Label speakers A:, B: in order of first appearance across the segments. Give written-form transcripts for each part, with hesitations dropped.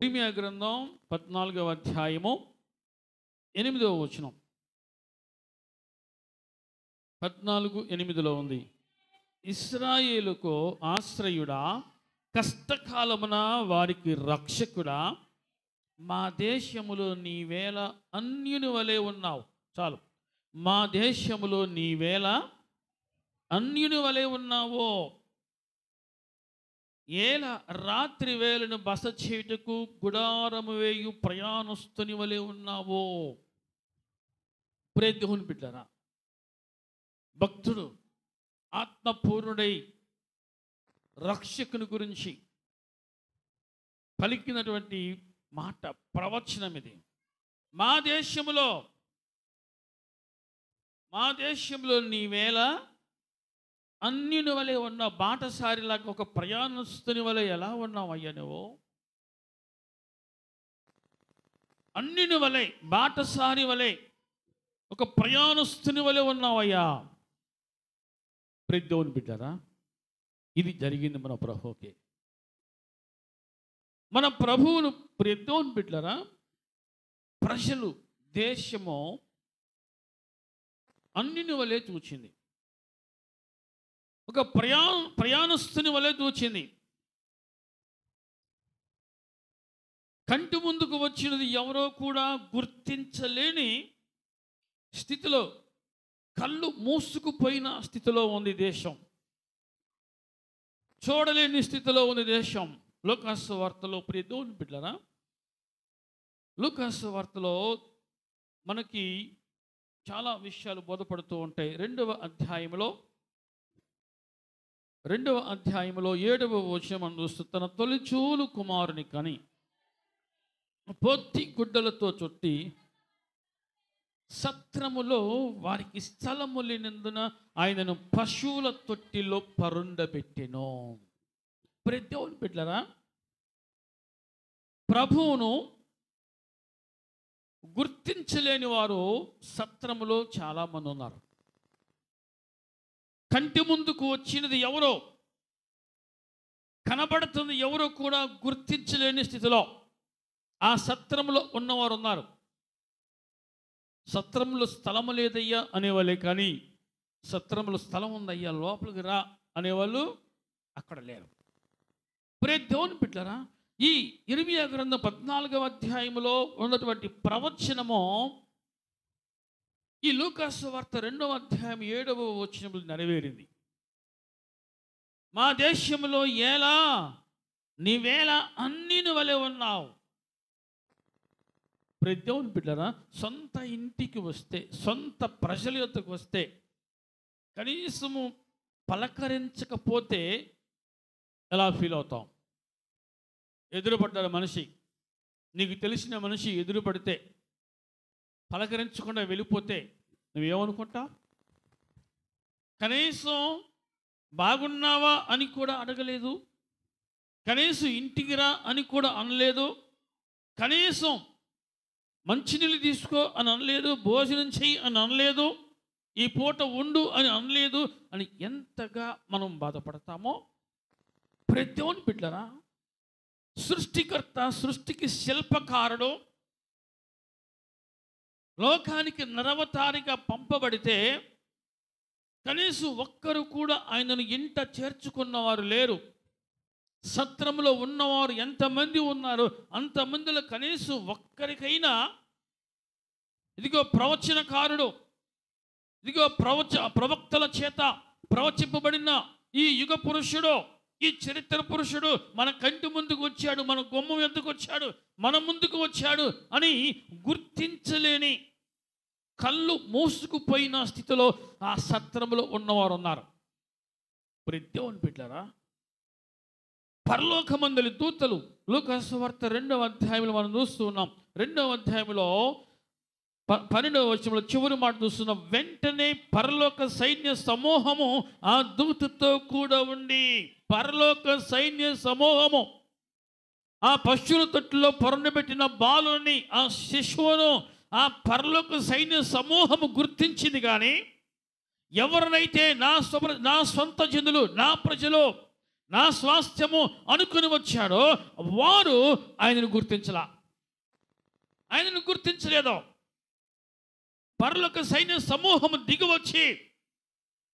A: ఇర్మీయా గ్రంథం 14వ అధ్యాయము 8వ వచనం. 14:8 ఉంది. ఇశ్రాయేలుకు ఆశ్రయుడా, కష్టకాలమున వారికి రక్షకుడా, మా దేశములో నీవేళ అన్యుని వలె ఉన్నావు. చాలు. మా దేశములో నీవేళ అన్యుని వలె ఉన్నావో, ఏల రాత్రి వేళను బస చేయుటకు గుడారము వేయు ప్రయాణస్తుని వలె ఉన్నావో. దేవుని బిడ్డలారా, భక్తుడు ఆత్మపూర్ణుడై రక్షకుని గురించి పలికినటువంటి మాట, ప్రవచనం ఇది. మా దేశంలో నీవేళ అన్యుని వలె ఉన్న బాటసారిలాగా, ఒక ప్రయాణస్తుని వలె ఎలా ఉన్నావు అయ్యా నువ్వు? అన్యుని వలె, బాటసారి వలె, ఒక ప్రయాణస్తుని వలె ఉన్నావయ్యా. దేవుని బిడ్డరా, ఇది జరిగింది మన ప్రభువుకి. మన ప్రభువును దేవుని బిడ్డరా, ప్రజలు, దేశము అన్యుని వలె చూచింది, ఒక ప్రయాణస్తుని వలె చూచింది. కంటి ముందుకు వచ్చినది ఎవరో కూడా గుర్తించలేని స్థితిలో, కళ్ళు మూసుకుపోయిన స్థితిలో ఉంది దేశం, చూడలేని స్థితిలో ఉంది దేశం. లూకాసు వార్తలో దేవుని బిడ్డలారా, లూకాసు వార్తలో మనకి చాలా విషయాలు బోధపడుతూ ఉంటాయి. 2వ అధ్యాయంలో 7వ వచనం మనం చూస్తూ, తన తొలిచూలు కుమారుని కని పొత్తి గుడ్డలతో చుట్టి సత్రములో వారికి స్థలము లేనందున ఆయనను పశువుల తొట్టిలో పరుండబెట్టెను. దేవుని బిడ్డలారా, ప్రభువును గుర్తించలేని వారు సత్రములో చాలామంది ఉన్నారు. కంటి ముందుకు వచ్చినది ఎవరో, కనబడుతుంది ఎవరో కూడా గుర్తించలేని స్థితిలో ఆ సత్రంలో ఉన్నవారు ఉన్నారు. సత్రంలో స్థలము లేదయ్యా అనేవాళ్ళే, కానీ సత్రంలో స్థలం ఉందయ్యా లోపలికి రా అనేవాళ్ళు అక్కడ లేరు. దేవుని బిడ్డలారా, ఈ ఇర్మీయా గ్రంథం 14వ అధ్యాయంలో ఉన్నటువంటి ప్రవచనము ఈ లూకాసు వార్త 2వ అధ్యాయం 7వ వచనంలో నెరవేరింది. మా దేశంలో ఏలా నీవేళ అన్నిని వలె ఉన్నావు. దేవుని బిడ్డలారా, సొంత ఇంటికి వస్తే, సొంత ప్రజల యొద్దకు వస్తే కనీసము పలకరించకపోతే ఎలా ఫీల్ అవుతాం? ఎదురుపడ్డాడు మనిషి, నీకు తెలిసిన మనిషి ఎదురుపడితే పలకరించకుండా వెళ్ళిపోతే నువ్వేమనుకుంటావు? కనీసం బాగున్నావా అని కూడా అడగలేదు, కనీసం ఇంటికి రా అని కూడా అనలేదు, కనీసం మంచినీళ్ళు తీసుకో అని అనలేదు, భోజనం చెయ్యి అని అనలేదు, ఈ పూట ఉండు అని అనలేదు అని ఎంతగా మనం బాధపడతామో. దేవుని బిడ్డలారా, సృష్టికర్త, సృష్టికి శిల్పకారుడు, లోకానికి నరవతారిగా పంపబడితే కనీసం ఒక్కరు కూడా ఆయనను ఇంట చేర్చుకున్నవారు లేరు. సత్రంలో ఉన్నవారు ఎంతమంది ఉన్నారు, అంతమందిలో కనీసం ఒక్కరికైనా ఇదిగో ప్రవచనకారుడు, ఇదిగో ప్రవక్తల చేత ప్రవచింపబడిన ఈ యుగ పురుషుడు, ఈ చరిత్ర పురుషుడు మన కంటి ముందుకు వచ్చాడు, మన గుమ్మం ఎందుకు వచ్చాడు, మన ముందుకు వచ్చాడు అని గుర్తించలేని, కళ్ళు మూసుకుపోయిన స్థితిలో ఆ సత్రంలో ఉన్నవారు ఉన్నారు. దేవుని బిడ్డలారా, పరలోకమందలి దూతలు, లూకాసు వార్త 2వ అధ్యాయంలో మనం చూస్తూ ఉన్నాం. 2వ అధ్యాయంలో 12వ వచనంలో చివరి మాట చూస్తున్నాం. వెంటనే పరలోక సైన్య సమూహము ఆ దూతతో కూడా ఉండి, పరలోక సైన్య సమూహము ఆ పశువుల తొట్టిలో పొరనబెట్టిన బాలుని, ఆ శిశువును ఆ పరలోక సైన్య సమూహము గుర్తించింది. కానీ ఎవరినైతే నా సొంత జనులు, నా ప్రజలు, నా స్వాస్థ్యము అనుకుని వచ్చాడో వారు ఆయనను గుర్తించలా, ఆయనను గుర్తించలేదు. పరలోక సైన్య సమూహము దిగివచ్చి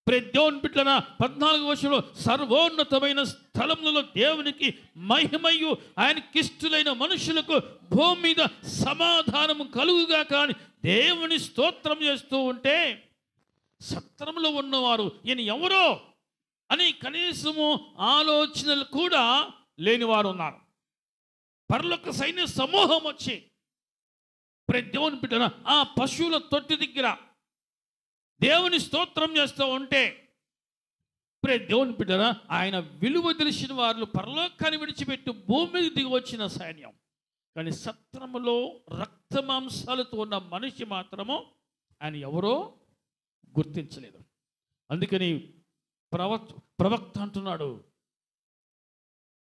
A: దేవుని బిడ్డల 14వ వచనంలో సర్వోన్నతమైన స్థలములలో దేవునికి మహిమయు ఆయనకిష్టులైన మనుషులకు భూమి మీద సమాధానము కలుగుగా కానీ దేవుని స్తోత్రం చేస్తూ ఉంటే సత్రంలో ఉన్నవారు ఈయన ఎవరో అని కనీసము ఆలోచనలు కూడా లేనివారు ఉన్నారు. పరలోక సైన్య సమూహం వచ్చి దేవుని బిడ్డల ఆ పశువుల తొట్టి దగ్గర దేవుని స్తోత్రం చేస్తూ ఉంటే దేవుని బిడ్డరా ఆయన విలువ తెలిసిన వారు పరలోకాన్ని విడిచిపెట్టి భూమికి దిగి వచ్చిన సైన్యం. కానీ సత్రములో రక్త మాంసాలతో ఉన్న మనిషి మాత్రము ఆయన ఎవరో గుర్తించలేదు. అందుకని ప్రవక్త అంటున్నాడు,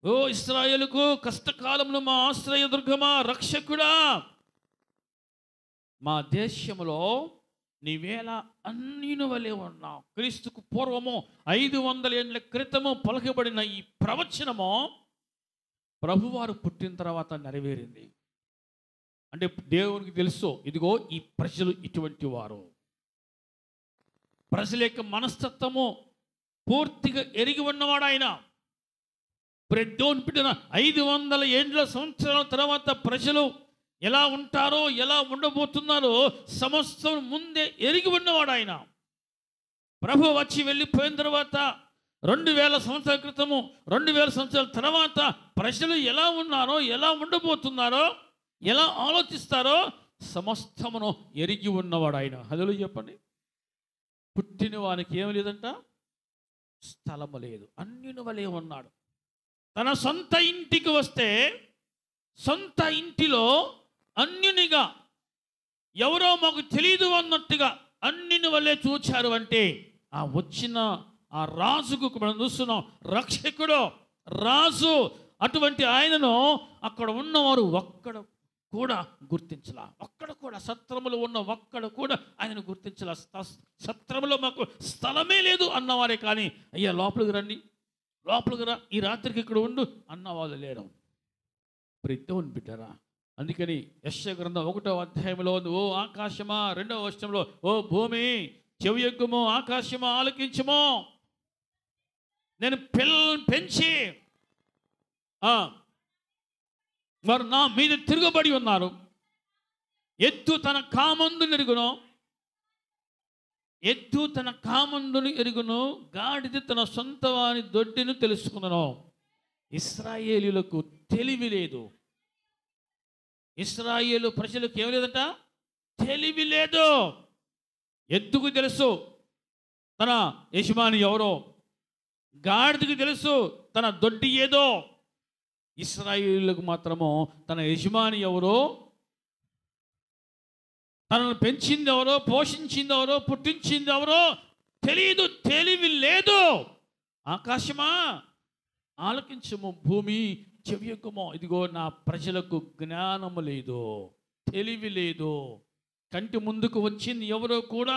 A: ఓ ఇశ్రాయేలుకు కష్టకాలంలో మా ఆశ్రయ దుర్గమా, రక్షకుడా, మా దేశంలో నీవేళ అన్నిని వలె ఉన్నావు. క్రీస్తుకు పూర్వము 500 ఏళ్ల క్రితము పలకబడిన ఈ ప్రవచనము ప్రభువారు పుట్టిన తర్వాత నెరవేరింది. అంటే దేవునికి తెలుసు, ఇదిగో ఈ ప్రజలు ఇటువంటి వారు. ప్రజల యొక్క మనస్తత్వము పూర్తిగా ఎరిగి ఉన్నవాడు ఆయన. దేవుని బిడ్డన 500 ఏండ్ల సంవత్సరాల తర్వాత ప్రజలు ఎలా ఉంటారో ఎలా ఉండబోతున్నారో సమస్తం ముందే ఎరిగి ఉన్నవాడు ఆయన. ప్రభు వచ్చి వెళ్ళిపోయిన తర్వాత 2000 సంవత్సరాల క్రితము 2000 సంవత్సరాల తర్వాత ప్రజలు ఎలా ఉన్నారో ఎలా ఉండబోతున్నారో ఎలా ఆలోచిస్తారో సమస్తమును ఎరిగి ఉన్నవాడు ఆయన. హల్లెలూయా చెప్పండి. పుట్టిన వానికి ఏమి లేదంట, స్థలము లేదు, అన్యుని వలె ఉన్నాడు. తన సొంత ఇంటికి వస్తే సొంత ఇంటిలో అన్యునిగా ఎవరో మాకు తెలియదు అన్నట్టుగా అన్యుని వల్లే చూచారు. అంటే ఆ వచ్చిన ఆ రాజుకు మనం చూస్తున్నాం, రక్షకుడు రాజు. అటువంటి ఆయనను అక్కడ ఉన్నవారు ఒక్కడ కూడా గుర్తించలా. ఒక్కడ కూడా సత్రములో ఉన్న ఒక్కడ కూడా ఆయనను గుర్తించలా. సత్రములో మాకు స్థలమే లేదు అన్నవారే కానీ అయ్యా లోపలికి రండి, లోపలికి రా, ఈ రాత్రికి ఇక్కడ ఉండు అన్నవాళ్ళు లేరు. దేవుని బిడ్డరా, అందుకని యెషయా గ్రంథం 1వ అధ్యాయంలో ఓ ఆకాశమా, 2వ వచనంలో ఓ భూమి చెవియొగ్గుము, ఆకాశమా ఆలకించుము, నేను పిల్లల్ని పెంచి వారు నా మీద తిరగబడి ఉన్నారు. ఎద్దు తన కామందుని ఎరుగును, ఎద్దు తన కామందుని ఎరుగును, గాడిద తన సొంత వాని దొడ్డిని తెలుసుకున్నాను. ఇశ్రాయేలీయులకు తెలివి లేదు. ఇశ్రాయేలు ప్రజలకు ఏమి లేదంట, తెలివి లేదు. ఎద్దుకు తెలుసు తన యజమాని ఎవరో, గాడిదకు తెలుసు తన దొడ్డి ఏదో. ఇశ్రాయేలులకు మాత్రము తన యజమాని ఎవరో, తనను పెంచింది ఎవరో, పోషించింది ఎవరో, పుట్టించింది ఎవరో తెలియదు, తెలివి లేదు. ఆకాశమా ఆలకించము, భూమి చెవియొగ్గుము, ఇదిగో నా ప్రజలకు జ్ఞానము లేదు, తెలివి లేదు. కంటి ముందుకు వచ్చింది ఎవరో కూడా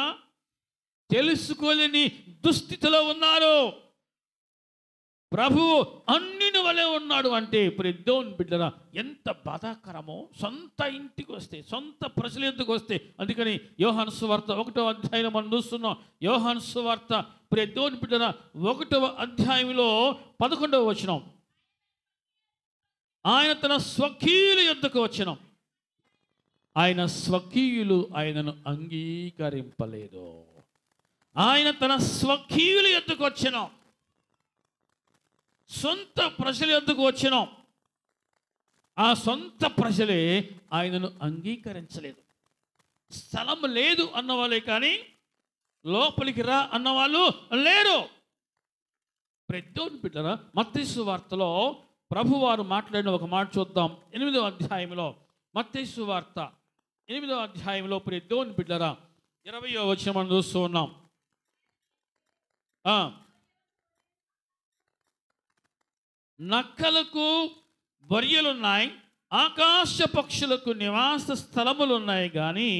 A: తెలుసుకోలేని దుస్థితిలో ఉన్నారు. ప్రభు అన్నిని వలె ఉన్నాడు. అంటే దేవుని బిడ్డరా ఎంత బాధాకరమో. సొంత ఇంటికి వస్తే, సొంత ప్రజల ఎందుకు వస్తే. అందుకని యోహాను సువార్త 1వ అధ్యాయంలో మనం చూస్తున్నాం. యోహాను సువార్త దేవుని బిడ్డరా 1వ అధ్యాయంలో 11వ వచనం, ఆయన తన స్వకీయుల యొద్దకు వచ్చిన ఆయన స్వకీయులు ఆయనను అంగీకరింపలేదు. ఆయన తన స్వకీయుల యొద్దకు వచ్చిన, సొంత ప్రజల యొద్దకు వచ్చిన ఆ సొంత ప్రజలే ఆయనను అంగీకరించలేదు. స్థలం లేదు అన్నవాళ్ళే కానీ లోపలికి రా అన్నవాళ్ళు లేరు. దేవుని బిడ్డరా మత్తయి సువార్తలో ప్రభువారు మాట్లాడిన ఒక మాట చూద్దాం. 8వ అధ్యాయంలో, మత్తయి సువార్త 8వ అధ్యాయంలో దేవుని బిడ్డరా 20వ వచనం మనం చూస్తూ ఉన్నాం. నక్కలకు బొరియలున్నాయి, ఆకాశ పక్షులకు నివాస స్థలములున్నాయి, కానీ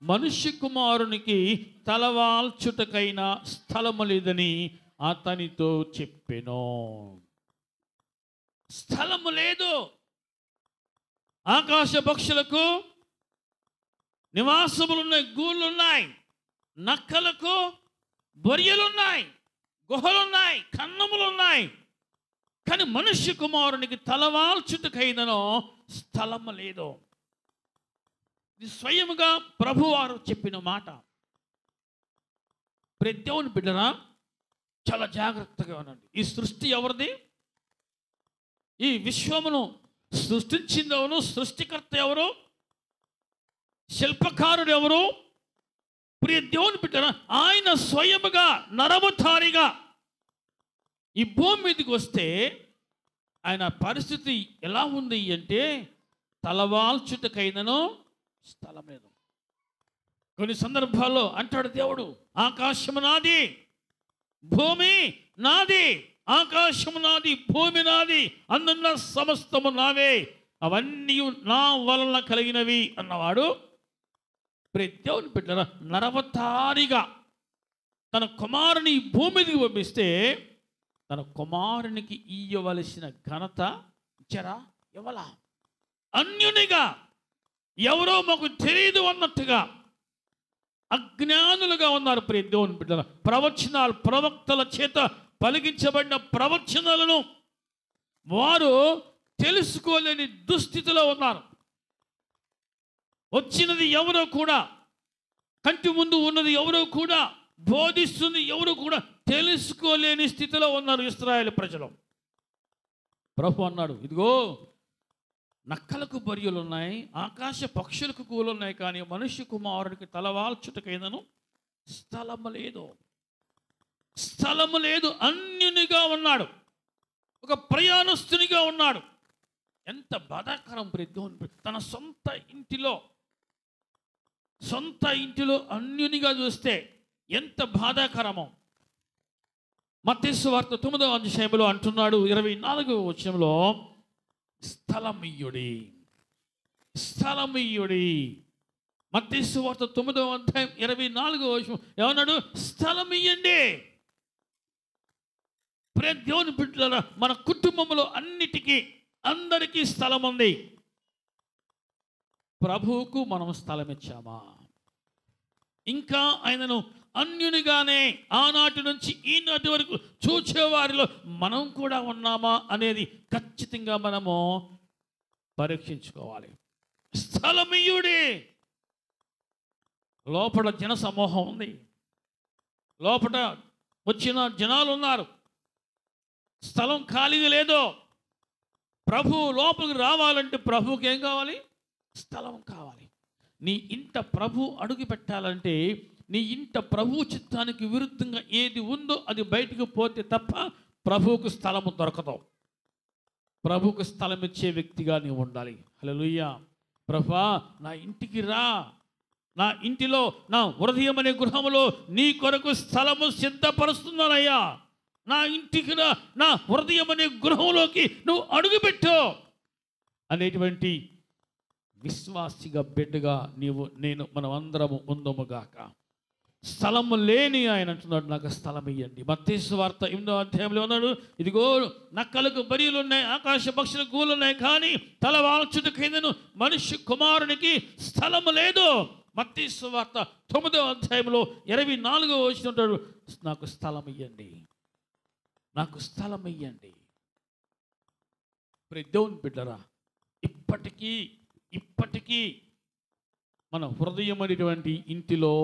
A: మనుష్య కుమారునికి తలవాల్చుటకైన స్థలము లేదని అతనితో చెప్పెను. స్థలము లేదు. ఆకాశ పక్షులకు నివాసములున్నాయి, గూళ్ళున్నాయి. నక్కలకు బొరియలున్నాయి, గుహలున్నాయి, కన్నములున్నాయి. కానీ మనుష్య కుమారునికి తలవాల్చుటకైనను స్థలము లేదు. ఇది స్వయముగా ప్రభువారు చెప్పిన మాట. ప్రతి దేవుని బిడ్డరా, చాలా జాగ్రత్తగా ఉండండి. ఈ సృష్టి ఎవరిది? ఈ విశ్వమును సృష్టించింది ఎవరు? సృష్టికర్త ఎవరు? శిల్పకారుడు ఎవరు? ప్రియ దేవుని బిడ్డరా, ఆయన స్వయముగా నరవతారిగా ఈ భూమి మీదకి వస్తే ఆయన పరిస్థితి ఎలా ఉంది అంటే, తలవాల్చుటకైనను స్థలం లేదు. కొన్ని సందర్భాల్లో అంటాడు దేవుడు, ఆకాశము నాది, భూమి నాది, ఆకాశము నాది, భూమి నాది, అందున్న సమస్తము నావే, అవన్నీ నా వలన కలిగినవి అన్నవాడు ప్రతి దేవుని బిడ్డల నరవతారిగా తన కుమారుని ఈ భూమి మీదకి పంపిస్తే తన కుమారునికి ఇయ్యవలసిన ఘనత ఇచ్చారా? ఇవ్వలా. అన్యునిగా, ఎవరో మాకు తెలియదు అన్నట్టుగా అజ్ఞానులుగా ఉన్నారు ప్రియ దేవుని బిడ్డల. ప్రవచనాలు, ప్రవక్తల చేత పలికించబడిన ప్రవచనాలను వారు తెలుసుకోలేని దుస్థితిలో ఉన్నారు. వచ్చినది ఎవరో కూడా, కంటి ముందు ఉన్నది ఎవరో కూడా, బోధిస్తుంది ఎవరు కూడా తెలుసుకోలేని స్థితిలో ఉన్నారు ఇశ్రాయేలు ప్రజలు. ప్రభు అన్నాడు, ఇదిగో నక్కలకు బొరియలు ఉన్నాయి, ఆకాశ పక్షులకు కూలున్నాయి, కానీ మనుష్య కుమారుడికి తలవాల్చుటకైనను స్థలము లేదు. స్థలము లేదు. అన్యునిగా ఉన్నాడు, ఒక ప్రయాణస్తునిగా ఉన్నాడు. ఎంత బాధాకరం ప్రియ! తన సొంత ఇంటిలో అన్యునిగా చూస్తే ఎంత బాధాకరమో. మత్తయి సువార్త 9వ అధ్యాయంలో అంటున్నాడు, 24వ వచనంలో, స్థలమియ్యుడి, స్థలమియ్యుడి. మత్తయి సువార్త 9వ అధ్యాయం 24వ వచనం ఏమన్నాడు? స్థలమియ్యండి. ప్రియ దేవుని బిడ్డలారా, మన కుటుంబంలో అందరికీ స్థలం ఉంది. ప్రభువుకు మనం స్థలం ఇచ్చామా? ఇంకా ఆయనను అన్యునిగానే ఆనాటి నుంచి ఈనాటి వరకు చూచేవారిలో మనం కూడా ఉన్నామా అనేది ఖచ్చితంగా మనము పరీక్షించుకోవాలి. స్థలమియ్యుడి. లోపల జన సమూహం ఉంది, లోపల వచ్చిన జనాలు ఉన్నారు, స్థలం ఖాళీగా లేదు. ప్రభు లోపలికి రావాలంటే ప్రభువుకి ఏం కావాలి? స్థలం కావాలి. నీ ఇంట ప్రభు అడుగు పెట్టాలంటే, నీ ఇంట ప్రభు చిత్తానికి విరుద్ధంగా ఏది ఉందో అది బయటకు పోతే తప్ప ప్రభువుకు స్థలము దొరకదు. ప్రభువుకు స్థలం ఇచ్చే వ్యక్తిగా నీవు ఉండాలి. హల్లెలూయా. ప్రభువా, నా ఇంటికి రా, నా ఇంటిలో, నా హృదయం అనే గృహములో నీ కొరకు స్థలము సిద్ధపరుస్తున్నానయ్యా, నా ఇంటికి రా, నా హృదయం అనే గృహంలోకి నువ్వు అడుగుపెట్టు అనేటువంటి విశ్వాసిగా, బిడ్డగా మనం అందరము ఉందముగాక. స్థలము లేని ఆయన అంటున్నాడు, నాకు స్థలం ఇయ్యండి. మత్తయి సువార్త 8వ అధ్యాయంలో ఉన్నాడు, ఇదిగో నక్కలకు బరియలు ఉన్నాయి, ఆకాశ పక్షులకు గూళ్ళు ఉన్నాయి, కానీ తలవాల్చుటకైనను మనుష్య కుమారునికి స్థలము లేదు. మత్తయి సువార్త 9వ అధ్యాయంలో 24వ వచనం ఉంటాడు, నాకు స్థలం ఇయ్యండి, నాకు స్థలం ఇయ్యండి. ప్రియ దేవుని బిడ్డరా, ఇప్పటికీ మన హృదయం అనేటువంటి ఇంటిలో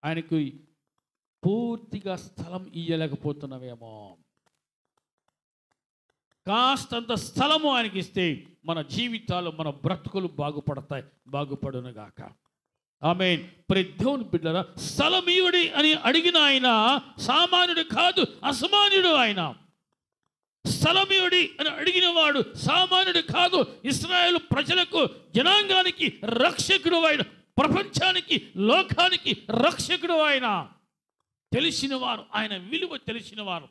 A: ఆయనకు పూర్తిగా స్థలం ఇయ్యలేకపోతున్నామేమో. కాస్తంత స్థలము ఆయనకి ఇస్తే మన జీవితాలు, మన బ్రతుకులు బాగుపడునుగాక. ఆమేన్. ప్రియ దేవుని బిడ్డలారా, స్థలమియ్యుడి అని అడిగిన ఆయన సామాన్యుడు కాదు, అసామాన్యుడు. ఆయన స్థలమియ్యుడి అని అడిగిన వాడు సామాన్యుడు కాదు. ఇశ్రాయేలు ప్రజలకు, జనాంగానికి రక్షకుడు ఆయన, ప్రపంచానికి, లోకానికి రక్షకుడు ఆయన. తెలిసిన వారు, ఆయన విలువ తెలిసిన వారు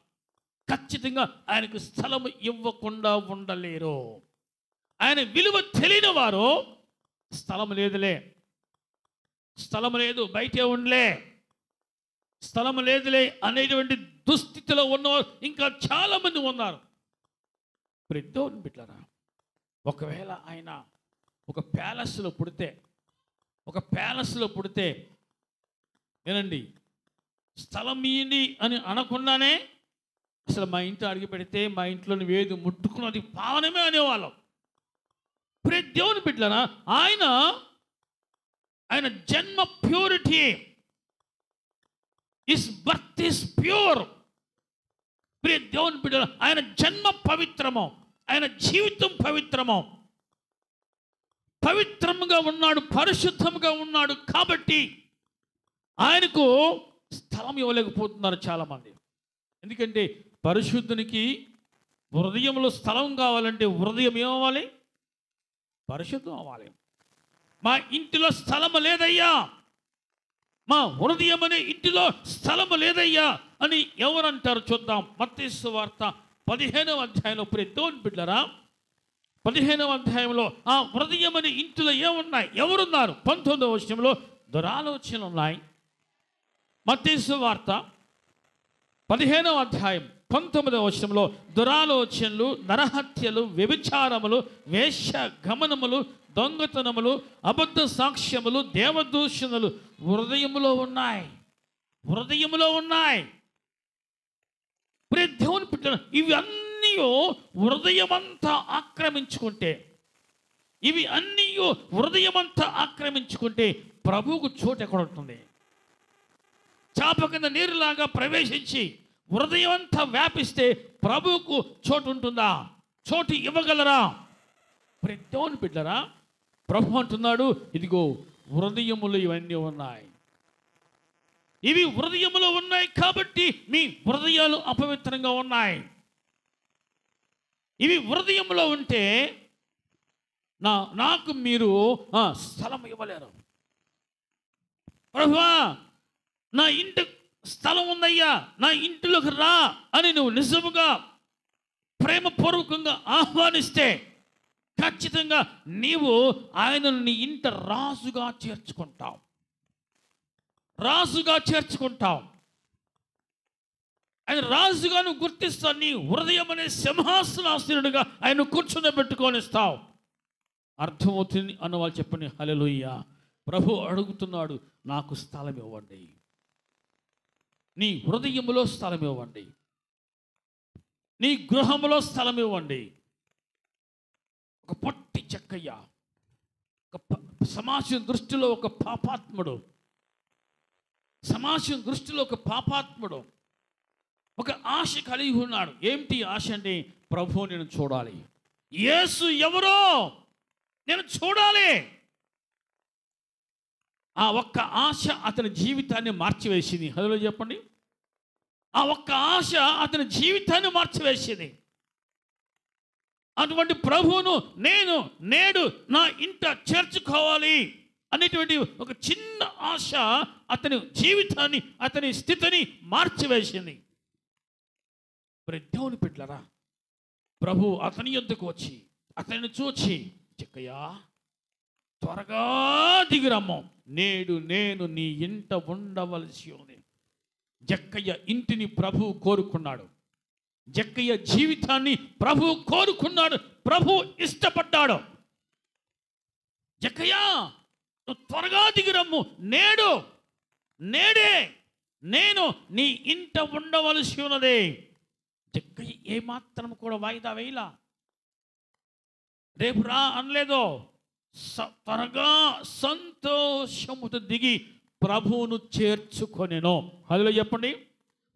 A: ఖచ్చితంగా ఆయనకు స్థలము ఇవ్వకుండా ఉండలేరు. ఆయన విలువ తెలియని వారు స్థలం లేదులే, స్థలం లేదు, బయటే ఉండలే, స్థలం లేదులే అనేటువంటి దుస్థితిలో ఉన్నవారు ఇంకా చాలామంది ఉన్నారు. దేవుని బిడ్డలారా, ఒకవేళ ఆయన ఒక ప్యాలెస్లో పుడితే ఏనండి, స్థలం ఇయ్యండి అని అనకుండానే అసలు మా ఇంట్లో అడిగి పెడితే మా ఇంట్లోని వేది ముట్టుకున్నది పావనమే అనేవాళ్ళం. దేవుని బిడ్డలారా, ఆయన జన్మ purity, his birth is pure. దేవుని బిడ్డలారా, ఆయన జన్మ పవిత్రము, ఆయన జీవితం పవిత్రముగా ఉన్నాడు, పరిశుద్ధముగా ఉన్నాడు. కాబట్టి ఆయనకు స్థలం ఇవ్వలేకపోతున్నారు చాలామంది. ఎందుకంటే పరిశుద్ధునికి హృదయంలో స్థలం కావాలంటే హృదయం ఏమవ్వాలి? పరిశుద్ధం అవ్వాలి. మా ఇంటిలో స్థలము లేదయ్యా, మా హృదయం అనే ఇంటిలో స్థలము లేదయ్యా అని ఎవరంటారు? చూద్దాం. మత్తయి సువార్త 15వ అధ్యాయంలో దేవుని బిడ్డలారా, 15వ అధ్యాయంలో ఆ హృదయం అనే ఇంటిలో ఏమున్నాయి, ఎవరున్నారు? 19వ వచనంలో దురాలోచనలు ఉన్నాయి. మత్తయి సువార్త 15వ అధ్యాయం 19వ వచనంలో దురాలోచనలు, నరహత్యలు, వ్యభిచారములు, వేశ్య గమనములు, దొంగతనములు, అబద్ధ సాక్ష్యములు, దేవదూషణలు హృదయములో ఉన్నాయి. దేవుని బిడ్డలారా, ఇవి అన్నీ హృదయమంతా ఆక్రమించుకుంటే ప్రభువుకు చోటు ఎక్కడ ఉంటుంది? చాప కింద నీరులాగా ప్రవేశించి హృదయం అంతా వ్యాపిస్తే ప్రభువుకు చోటు ఉంటుందా? చోటు ఇవ్వగలరా? దేవుని బిడ్డలారా, ప్రభు అంటున్నాడు, ఇదిగో హృదయములు ఇవన్నీ ఉన్నాయి. ఇవి హృదయములో ఉన్నాయి కాబట్టి మీ హృదయాలు అపవిత్రంగా ఉన్నాయి. ఇవి హృదయంలో ఉంటే నాకు మీరు స్థలం ఇవ్వలేరు. ప్రభువా, నా ఇంటి స్థలం ఉందయ్యా, నా ఇంటిలోకి రా అని నువ్వు నిజముగా ప్రేమపూర్వకంగా ఆహ్వానిస్తే ఖచ్చితంగా నీవు ఆయనను నీ ఇంట రాజుగా చేర్చుకుంటావు. ఆయన రాజుగా నువ్వు గుర్తిస్తావు. నీ హృదయం అనే సింహాసనాసీనుడిగా ఆయన కూర్చొని అర్థమవుతుంది అన్న వాళ్ళు చెప్పండి హల్లెలూయా. ప్రభు అడుగుతున్నాడు, నాకు స్థలం ఇవ్వండి, నీ హృదయములో స్థలం ఇవ్వండి, నీ గృహములో స్థలం ఇవ్వండి. ఒక పొట్టి చెక్కయ్య, సమాజం దృష్టిలో ఒక పాపాత్ముడు, ఒక ఆశ కలిగి ఉన్నాడు. ఏమిటి ఆశ అంటే, ప్రభు నేను చూడాలి, యేసు ఎవరో నేను చూడాలి. ఆ ఒక్క ఆశ అతని జీవితాన్ని మార్చివేసింది. హల్లెలూయా చెప్పండి. ఆ ఒక్క ఆశ అతని జీవితాన్ని మార్చివేసింది. అటువంటి ప్రభువును నేడు నా ఇంట చేర్చుకోవాలి అనేటువంటి ఒక చిన్న ఆశ అతని జీవితాన్ని, అతని స్థితిని మార్చివేసింది. దేవుని బిడ్డలారా, ప్రభు అతని యొద్దకు వచ్చి అతన్ని చూచి, చెక్కయ్యా త్వరగా దిగిరమ్ము, నేడు నేను నీ ఇంట ఉండవలసి ఉంది. జక్కయ్య ఇంటిని ప్రభు కోరుకున్నాడు. జక్కయ్య జీవితాన్ని ప్రభు కోరుకున్నాడు. ప్రభు ఇష్టపడ్డాడు. జక్కయ్య నువ్వు త్వరగా దిగిరమ్ము, నేడే నేను నీ ఇంట ఉండవలసి ఉన్నది. జక్కయ్య ఏమాత్రం కూడా వాయిదా వేయలా, రేపు రా అనలేదో. త్వరగా సంతోషముతో దిగి ప్రభువును చేర్చుకొనెను. హల్లెలూయా చెప్పండి.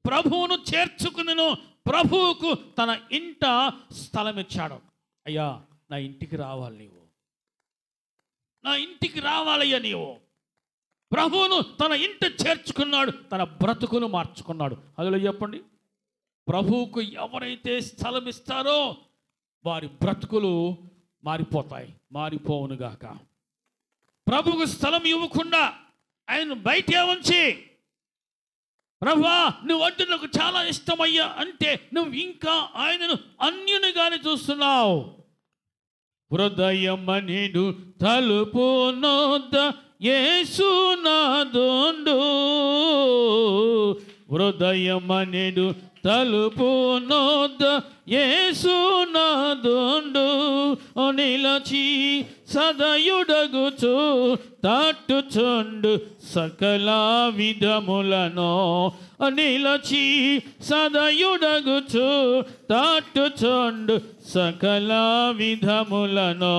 A: ప్రభువును చేర్చుకొనెను. ప్రభువుకు తన ఇంట స్థలం ఇచ్చాడు. అయ్యా నా ఇంటికి రావాలి, రావాలయ్యా నీవు. ప్రభువును తన ఇంట చేర్చుకున్నాడు, తన బ్రతుకును మార్చుకున్నాడు. హల్లెలూయా చెప్పండి. ప్రభువుకు ఎవరైతే స్థలం ఇస్తారో వారి బ్రతుకులు మారిపోవునుగాక. ప్రభువుకు స్థలం ఇవ్వకుండా ఆయన బయట ఉంచి, ప్రభువా నువ్వు అంటే నాకు చాలా ఇష్టమయ్యా అంటే నువ్వు ఇంకా ఆయనను అన్యునిగానే చూస్తున్నావు. హృదయమనిడు తలుపు నొద్ద యేసు నాదుండు, హృదయమనిడు తలుపు నొద్ద యేసునాథుండు నిలచి సదయుడగుచు తట్టుచుండు సకల విధములను నిలచి సదయుడగుచు తట్టుచుండు సకల విధములను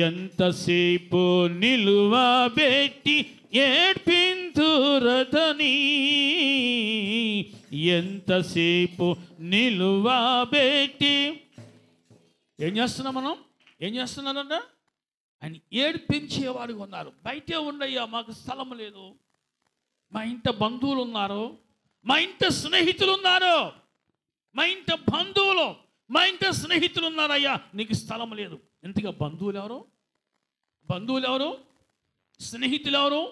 A: ఎంతసేపు నిలువబెట్టి ఏడ్పింతురదని ఎంతసేపు నిలువబెట్టి ఏం చేస్తున్నాం మనం? ఏం చేస్తున్నారంట? ఆయన ఏడ్పించేవాడు ఉన్నారు. బయటే ఉండయ్యా, మాకు స్థలం లేదు, మా ఇంట బంధువులు ఉన్నారు, మా ఇంట స్నేహితులు ఉన్నారు, మా ఇంట బంధువులు, మా ఇంట స్నేహితులు ఉన్నారయ్యా, నీకు స్థలం లేదు. ఎంతగా బంధువులు ఎవరు? బంధువులు ఎవరు? స్నేహితులు ఎవరు?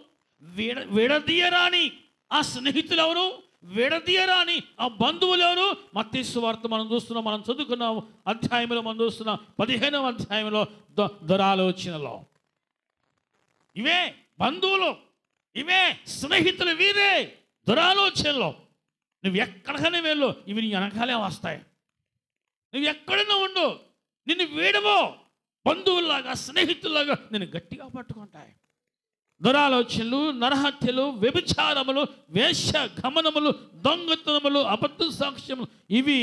A: విడదీయరాని ఆ స్నేహితులు ఎవరు? విడదీయరాని ఆ బంధువులు ఎవరు? మత్తయి సువార్త మనం చూస్తున్నాం, మనం చదువుకున్న అధ్యాయంలో మనం చూస్తున్నాం 15వ అధ్యాయంలో దురాలోచనలో ఇవే బంధువులు, ఇవే స్నేహితులు, వీరే దురాలోచనలో. నువ్వు ఎక్కడికైనా వెళ్ళు, ఇవి నీ వెనకాలే వస్తాయి. నువ్వు ఎక్కడైనా ఉండు, నిన్ను వీడవో, బంధువుల్లాగా స్నేహితుల్లాగా నేను గట్టిగా పట్టుకుంటాయి. దురాలోచనలు, నరహత్యలు, వ్యభిచారములు, వేశ్య గమనములు, దొంగతనములు, అబద్ధ సాక్ష్యములు, ఇవి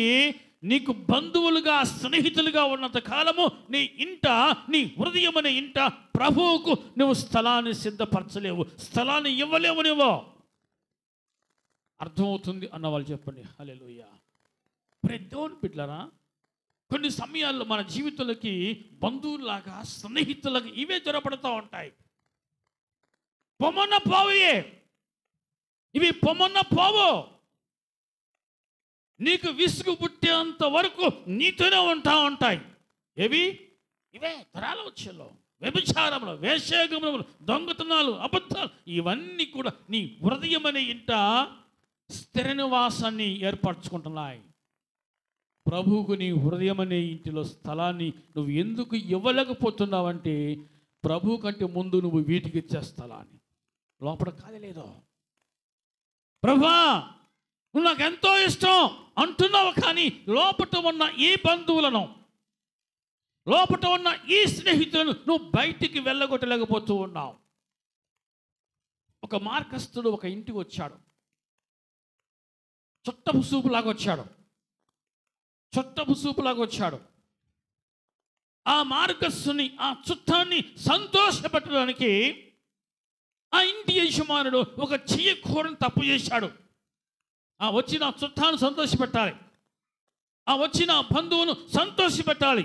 A: నీకు బంధువులుగా స్నేహితులుగా ఉన్నంత కాలము నీ ఇంట, నీ హృదయం అనే ఇంట ప్రభువుకు నువ్వు స్థలాన్ని సిద్ధపరచలేవు, స్థలాన్ని ఇవ్వలేవు. నువ్వు అర్థమవుతుంది అన్నవాళ్ళు చెప్పండి హల్లెలూయా. దేవుని బిడ్డలారా, కొన్ని సమయాల్లో మన జీవితంలోకి బంధువులాగా స్నేహితులుగా ఇవే జరపడుతూ ఉంటాయి. పొమ్మన్న పోవే, ఇవి పొమ్మన్న పోవు. నీకు విసుగు పుట్టేంత వరకు నీతోనే ఉంటాయి. ఏవి? ఇవే దురాలోచనలు, వ్యభిచారములు, వేశ్యాగమనములు, దొంగతనాలు, అబద్ధాలు, ఇవన్నీ కూడా నీ హృదయం అనే ఇంట స్థిర నివాసాన్ని ఏర్పరచుకుంటున్నాయి. ప్రభువుకు నీ హృదయం అనే ఇంటిలో స్థలాన్ని నువ్వు ఎందుకు ఇవ్వలేకపోతున్నావంటే, ప్రభు కంటే ముందు నువ్వు వీటికి ఇచ్చే స్థలాన్ని లోపల కాదలేదో. ప్రభువా నువ్వు నాకు ఎంతో ఇష్టం అంటున్నావు, కానీ లోపట ఉన్న ఈ బంధువులను, లోపట ఉన్న ఈ స్నేహితులను నువ్వు బయటికి వెళ్ళగొట్టలేకపోతూ ఉన్నావు. ఒక మార్గస్థుడు ఒక ఇంటికి వచ్చాడు, చుట్టపు చూపులాగా వచ్చాడు, చుట్టపు చూపులాగా వచ్చాడు. ఆ మార్గస్థుని, ఆ చుట్టాన్ని సంతోషపెట్టడానికి ఆ ఇంటి యజమానుడు ఒక చెయ్యకూడని తప్పు చేశాడు. ఆ వచ్చిన చుట్టాన్ని సంతోషపెట్టాలి, ఆ వచ్చిన బంధువును సంతోషపెట్టాలి,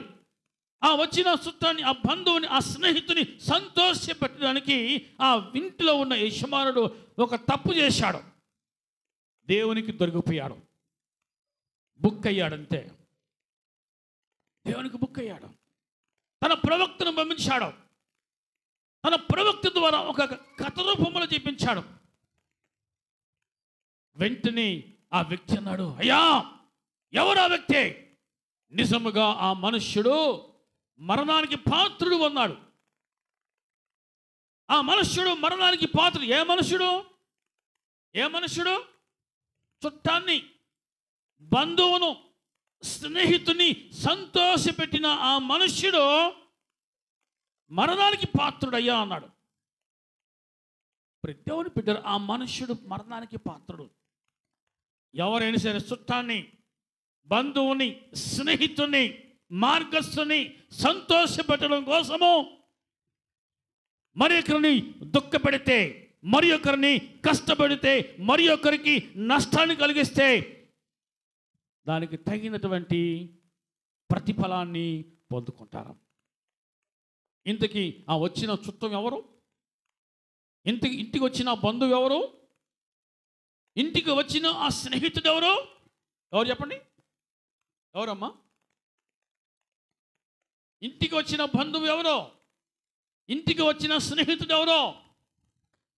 A: ఆ వచ్చిన చుట్టాన్ని, ఆ బంధువుని, ఆ స్నేహితుని సంతోషపెట్టడానికి ఆ ఇంటిలో ఉన్న యజమానుడు ఒక తప్పు చేశాడు. దేవునికి దొరికిపోయాడు, బుక్ అయ్యాడంతే. దేవునికి బుక్ అయ్యాడు. తన ప్రవక్తను పంపించాడు, తన ప్రవక్త ద్వారా ఒక కథ రూపంలో చెప్పించాడు. వెంటనే ఆ వ్యక్తి అన్నాడు, అయ్యా ఎవరు ఆ వ్యక్తి? నిజముగా ఆ మనుష్యుడు మరణానికి పాత్రుడు అన్నాడు. ఆ మనుష్యుడు మరణానికి పాత్రుడు. ఏ మనుష్యుడు? ఏ మనుష్యుడు? చుట్టాన్ని, బంధువును, స్నేహితుని సంతోషపెట్టిన ఆ మనుష్యుడు మరణానికి పాత్రుడయ్యా అన్నాడు. దేవుని బిడ్డలు, ఆ మనుష్యుడు మరణానికి పాత్రుడు. ఎవరైనా సరే చుట్టాన్ని, బంధువుని, స్నేహితుని, మార్గస్థుని సంతోషపెట్టడం కోసము మరి ఒకరిని దుఃఖపెడితే, మరి ఒకరిని కష్టపెడితే, మరి ఒకరికి నష్టాన్ని కలిగిస్తే దానికి తగినటువంటి ప్రతిఫలాన్ని పొందుకుంటారు. ఇంతకీ ఆ వచ్చిన చుట్టం ఎవరు? ఇంటికి వచ్చిన బంధువు ఎవరు? ఇంటికి వచ్చిన ఆ స్నేహితుడు ఎవరు? ఎవరు చెప్పండి? ఎవరమ్మా? ఇంటికి వచ్చిన బంధువు ఎవరో? ఇంటికి వచ్చిన స్నేహితుడు ఎవరో?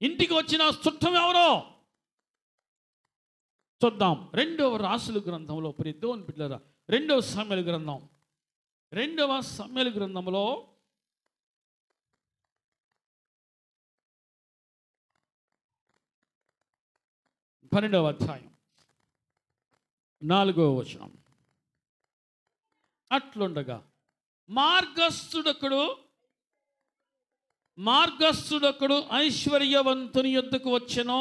A: ఇంటికి వచ్చిన చుట్టం ఎవరో? చూద్దాం. 2వ రాసుల గ్రంథంలో దేవుని బిడ్డలారా, 2వ సమూయేలు గ్రంథం, 2వ సమూయేలు గ్రంథంలో 12వ అధ్యాయం, 4వ వచనం. అట్లుండగా మార్గస్థుడొకడు ఐశ్వర్యవంతుని యొద్దకు వచ్చెను.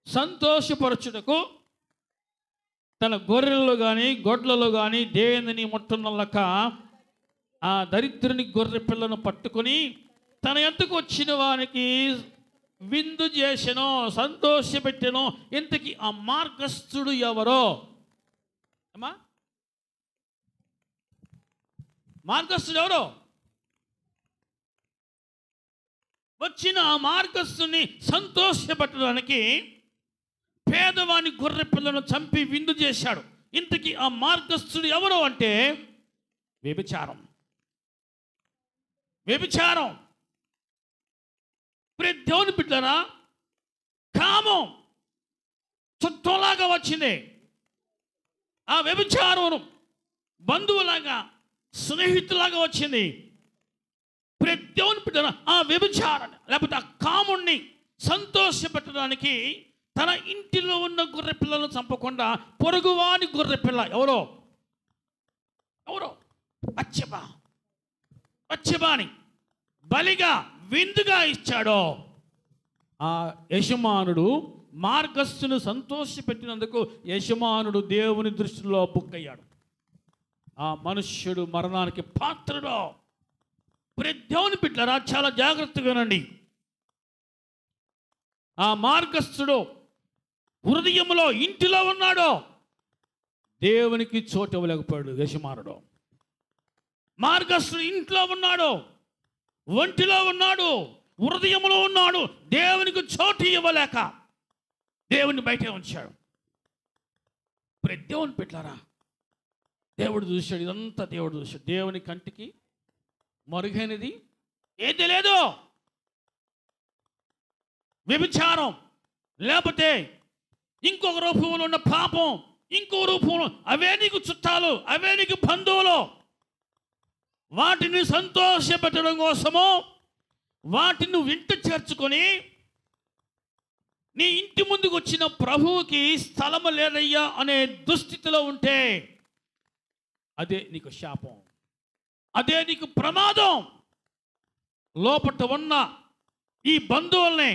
A: సంతోషపరచుటకు తన గొర్రెల్లో కానీ గొడ్లలో కానీ దేనిని ముట్టనొల్లక ఆ దరిద్రుని గొర్రె పిల్లను పట్టుకొని తన యొద్దకు వచ్చిన వానికి విందు చేసెను, సంతోషపెట్టెను. ఇంతకీ ఆ మార్గస్థుడు ఎవరో? అమ్మా, మార్గస్థుడు ఎవరో? వచ్చిన ఆ మార్గస్థుని సంతోషపెట్టడానికి పేదవాని గొర్రె పిల్లను చంపి విందు చేశాడు. ఇంతకీ ఆ మార్గస్థుడు ఎవరో అంటే వ్యభిచారం. దేవుని బిడ్డలారా, కామం చుట్టంలాగా వచ్చింది. ఆ వ్యభిచారం బంధువులాగా, స్నేహితులాగా వచ్చింది. దేవుని బిడ్డలారా, ఆ వ్యభిచారాన్ని లేకపోతే ఆ కాముణ్ణి సంతోషపెట్టడానికి తన ఇంటిలో ఉన్న గొర్రె పిల్లలను చంపకుండా పొరుగువాని గొర్రె పిల్ల ఎవరో అచ్చబాని బలిగా విందుగా ఇచ్చాడో ఆ యజమానుడు మార్గస్థును సంతోషపెట్టినందుకు యజమానుడు దేవుని దృష్టిలో బుక్కయ్యాడు. ఆ మనుష్యుడు మరణానికి పాత్రుడు. దేవుని బిడ్డలారా, చాలా జాగ్రత్తగానండి. ఆ మార్గస్థుడు హృదయంలో ఇంటిలో ఉన్నాడో దేవునికి చోటు ఇవ్వలేకపోయాడు యజమానుడు. మార్గస్థుడు ఇంట్లో ఉన్నాడు, ఒంటిలో ఉన్నాడు, హృదయంలో ఉన్నాడు, దేవునికి చోటు ఇవ్వలేక దేవుని బయటే ఉంచాడు. దేవుని బిడ్డలారా, దేవుడు చూశాడు, ఇదంతా దేవుడు చూశాడు. దేవుని కంటికి మరుగైనది ఏది లేదు. వ్యభిచారం లేకపోతే ఇంకొక రూపంలో ఉన్న పాపం, ఇంకో రూపంలో, అవే నీకు చుట్టాలు, అవే నీకు బంధువులు. వాటిని సంతోషపెట్టడం కోసము వాటిని వెంట చేర్చుకొని నీ ఇంటి ముందుకు వచ్చిన ప్రభువుకి స్థలము లేదయ్యా అనే దుస్థితిలో ఉంటే అదే నీకు శాపం, అదే నీకు ప్రమాదం. లోపట ఉన్న ఈ బంధువుల్ని,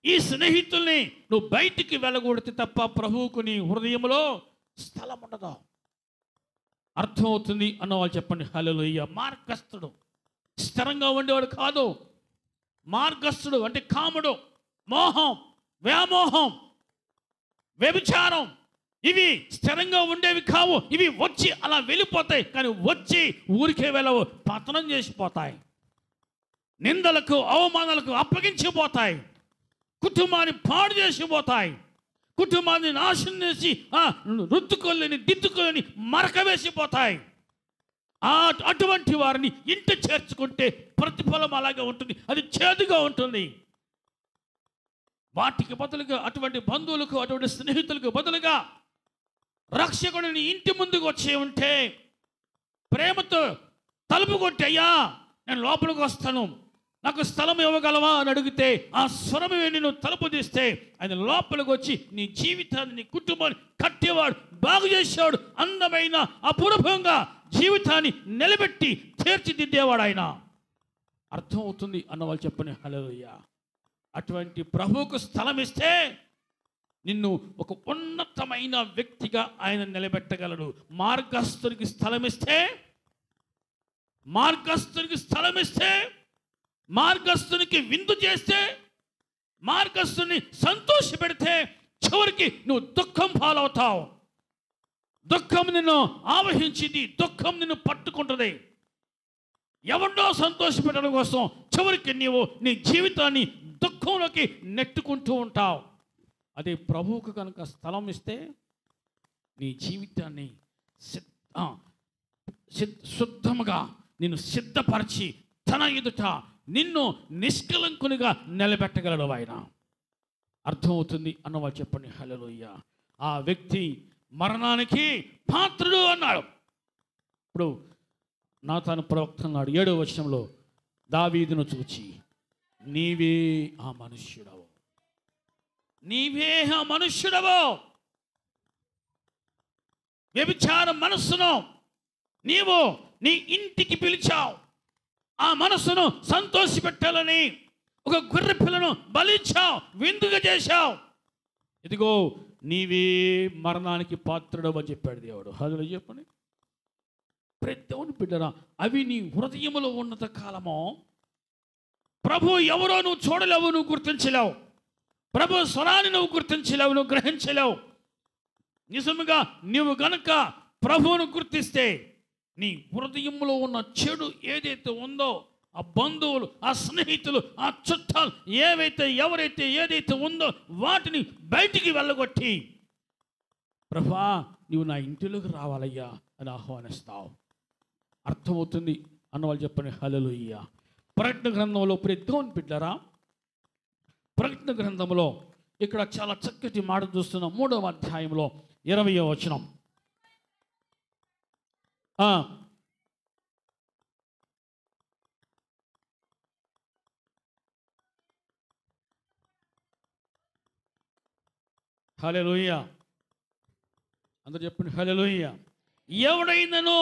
A: ఈ స్నేహితుల్ని నువ్వు బయటికి వెళ్ళగొడితే తప్ప ప్రభువుకు నీ హృదయంలో స్థలం ఉండదు. అర్థమవుతుంది అన్నవాళ్ళు చెప్పండి హల్లెలూయా. మార్గస్థుడు స్థిరంగా ఉండేవాడు కాదు. మార్గస్థుడు అంటే కాముడు, మోహం, వ్యామోహం, వ్యభిచారం, ఇవి స్థిరంగా ఉండేవి కావు. ఇవి వచ్చి అలా వెళ్ళిపోతాయి, కానీ వచ్చి ఊరికే వెళ్ళవు, పతనం చేసిపోతాయి, నిందలకు అవమానాలకు అప్పగించిపోతాయి, కుటుంబాన్ని పాడు చేసిపోతాయి, కుటుంబాన్ని నాశనం చేసి రుద్దుకోలేని దిద్దుకోలేని మరక వేసిపోతాయి. అటువంటి వారిని ఇంట చేర్చుకుంటే ప్రతిఫలం అలాగే ఉంటుంది, అది చేదుగా ఉంటుంది. వాటికి బదులుగా అటువంటి బంధువులకు, అటువంటి స్నేహితులకు బదులుగా రక్షకుడిని ఇంటి ముందుకు వచ్చి ఉంటే ప్రేమతో తలుపు కొట్టి, అయ్యా నేను లోపలికి వస్తాను, నాకు స్థలం ఇవ్వగలవా అని అడిగితే ఆ స్వరం నిన్ను తలుపు తీస్తే ఆయన లోపలికి వచ్చి నీ జీవితాన్ని, నీ కుటుంబాన్ని కట్టేవాడు, బాగు చేసేవాడు, అందమైన అపూర్వంగా జీవితాన్ని నిలబెట్టి తీర్చిదిద్దేవాడు ఆయన. అర్థమవుతుంది అన్నవాళ్ళు చెప్పని హల్లెలూయా. అటువంటి ప్రభువుకు స్థలం ఇస్తే నిన్ను ఒక ఉన్నతమైన వ్యక్తిగా ఆయన నిలబెట్టగలడు. మార్గస్థునికి స్థలం ఇస్తే, మార్గస్థునికి విందు చేస్తే, మార్గస్థుని సంతోష పెడితే చివరికి నువ్వు దుఃఖం పాలవుతావు. దుఃఖం నిన్ను ఆవహించింది, దుఃఖం నిన్ను పట్టుకుంటుంది. ఎవరినో సంతోష పెట్టడం కోసం చివరికి నీవు నీ జీవితాన్ని దుఃఖంలోకి నెట్టుకుంటూ ఉంటావు. అదే ప్రభువుకు కనుక స్థలం ఇస్తే నీ జీవితాన్ని శుద్ధముగా నిన్ను సిద్ధపరిచి తన ఎదుట నిన్ను నిష్కలంకునిగా నిలబెట్టగలడు ఆయన. అర్థమవుతుంది అన్నవాళ్ళు చెప్పండి హల్లెలూయా. ఆ వ్యక్తి మరణానికి పాత్రుడు అన్నాడు. ఇప్పుడు నాతాను ప్రవక్త అన్నాడు 7వ వచనంలో, దావీదును చూచి నీవే ఆ మనుష్యుడవు, నీవే ఆ మనుష్యుడవో, వ్యభిచార మనస్సును నీవు నీ ఇంటికి పిలిచావు. ఆ మనస్సును సంతోషపెట్టాలని ఒక గొర్రె పిల్లను బలిచ్చావు, విందుగా చేశావు. ఇదిగో నీవే మరణానికి పాత్రుడవు అని చెప్పాడు దేవుడు. హల్లెలూయా చెప్పండి. దేవుని బిడ్డరా, అవి నీ హృదయములో ఉన్నంత కాలము ప్రభు ఎవరో నువ్వు చూడలేవు, నువ్వు గుర్తించలేవు. ప్రభు స్వరాన్ని నువ్వు గుర్తించలేవు, నువ్వు గ్రహించలేవు. నిజముగా నీవు గనుక ప్రభువును గుర్తిస్తే నీ హృదయంలో ఉన్న చెడు ఏదైతే ఉందో, ఆ బంధువులు, ఆ స్నేహితులు, ఆ చుట్టాలు ఎవరైతే ఏదైతే ఉందో వాటిని బయటికి వెళ్ళగొట్టి, ప్రభువా నీవు నా ఇంటిలోకి రావాలయ్యా అని ఆహ్వానిస్తావు. అర్థమవుతుంది అన్నవాళ్ళు చెప్పండి హల్లెలూయా. ప్రకటన గ్రంథంలో దేవుని బిడ్డలారా, ప్రకటన గ్రంథంలో ఇక్కడ చాలా చక్కటి మాట చూస్తున్నాం. 3వ అధ్యాయంలో 20వ వచనం. హల్లెలూయా అందరూ చెప్పండి హల్లెలూయా. ఎవడైనను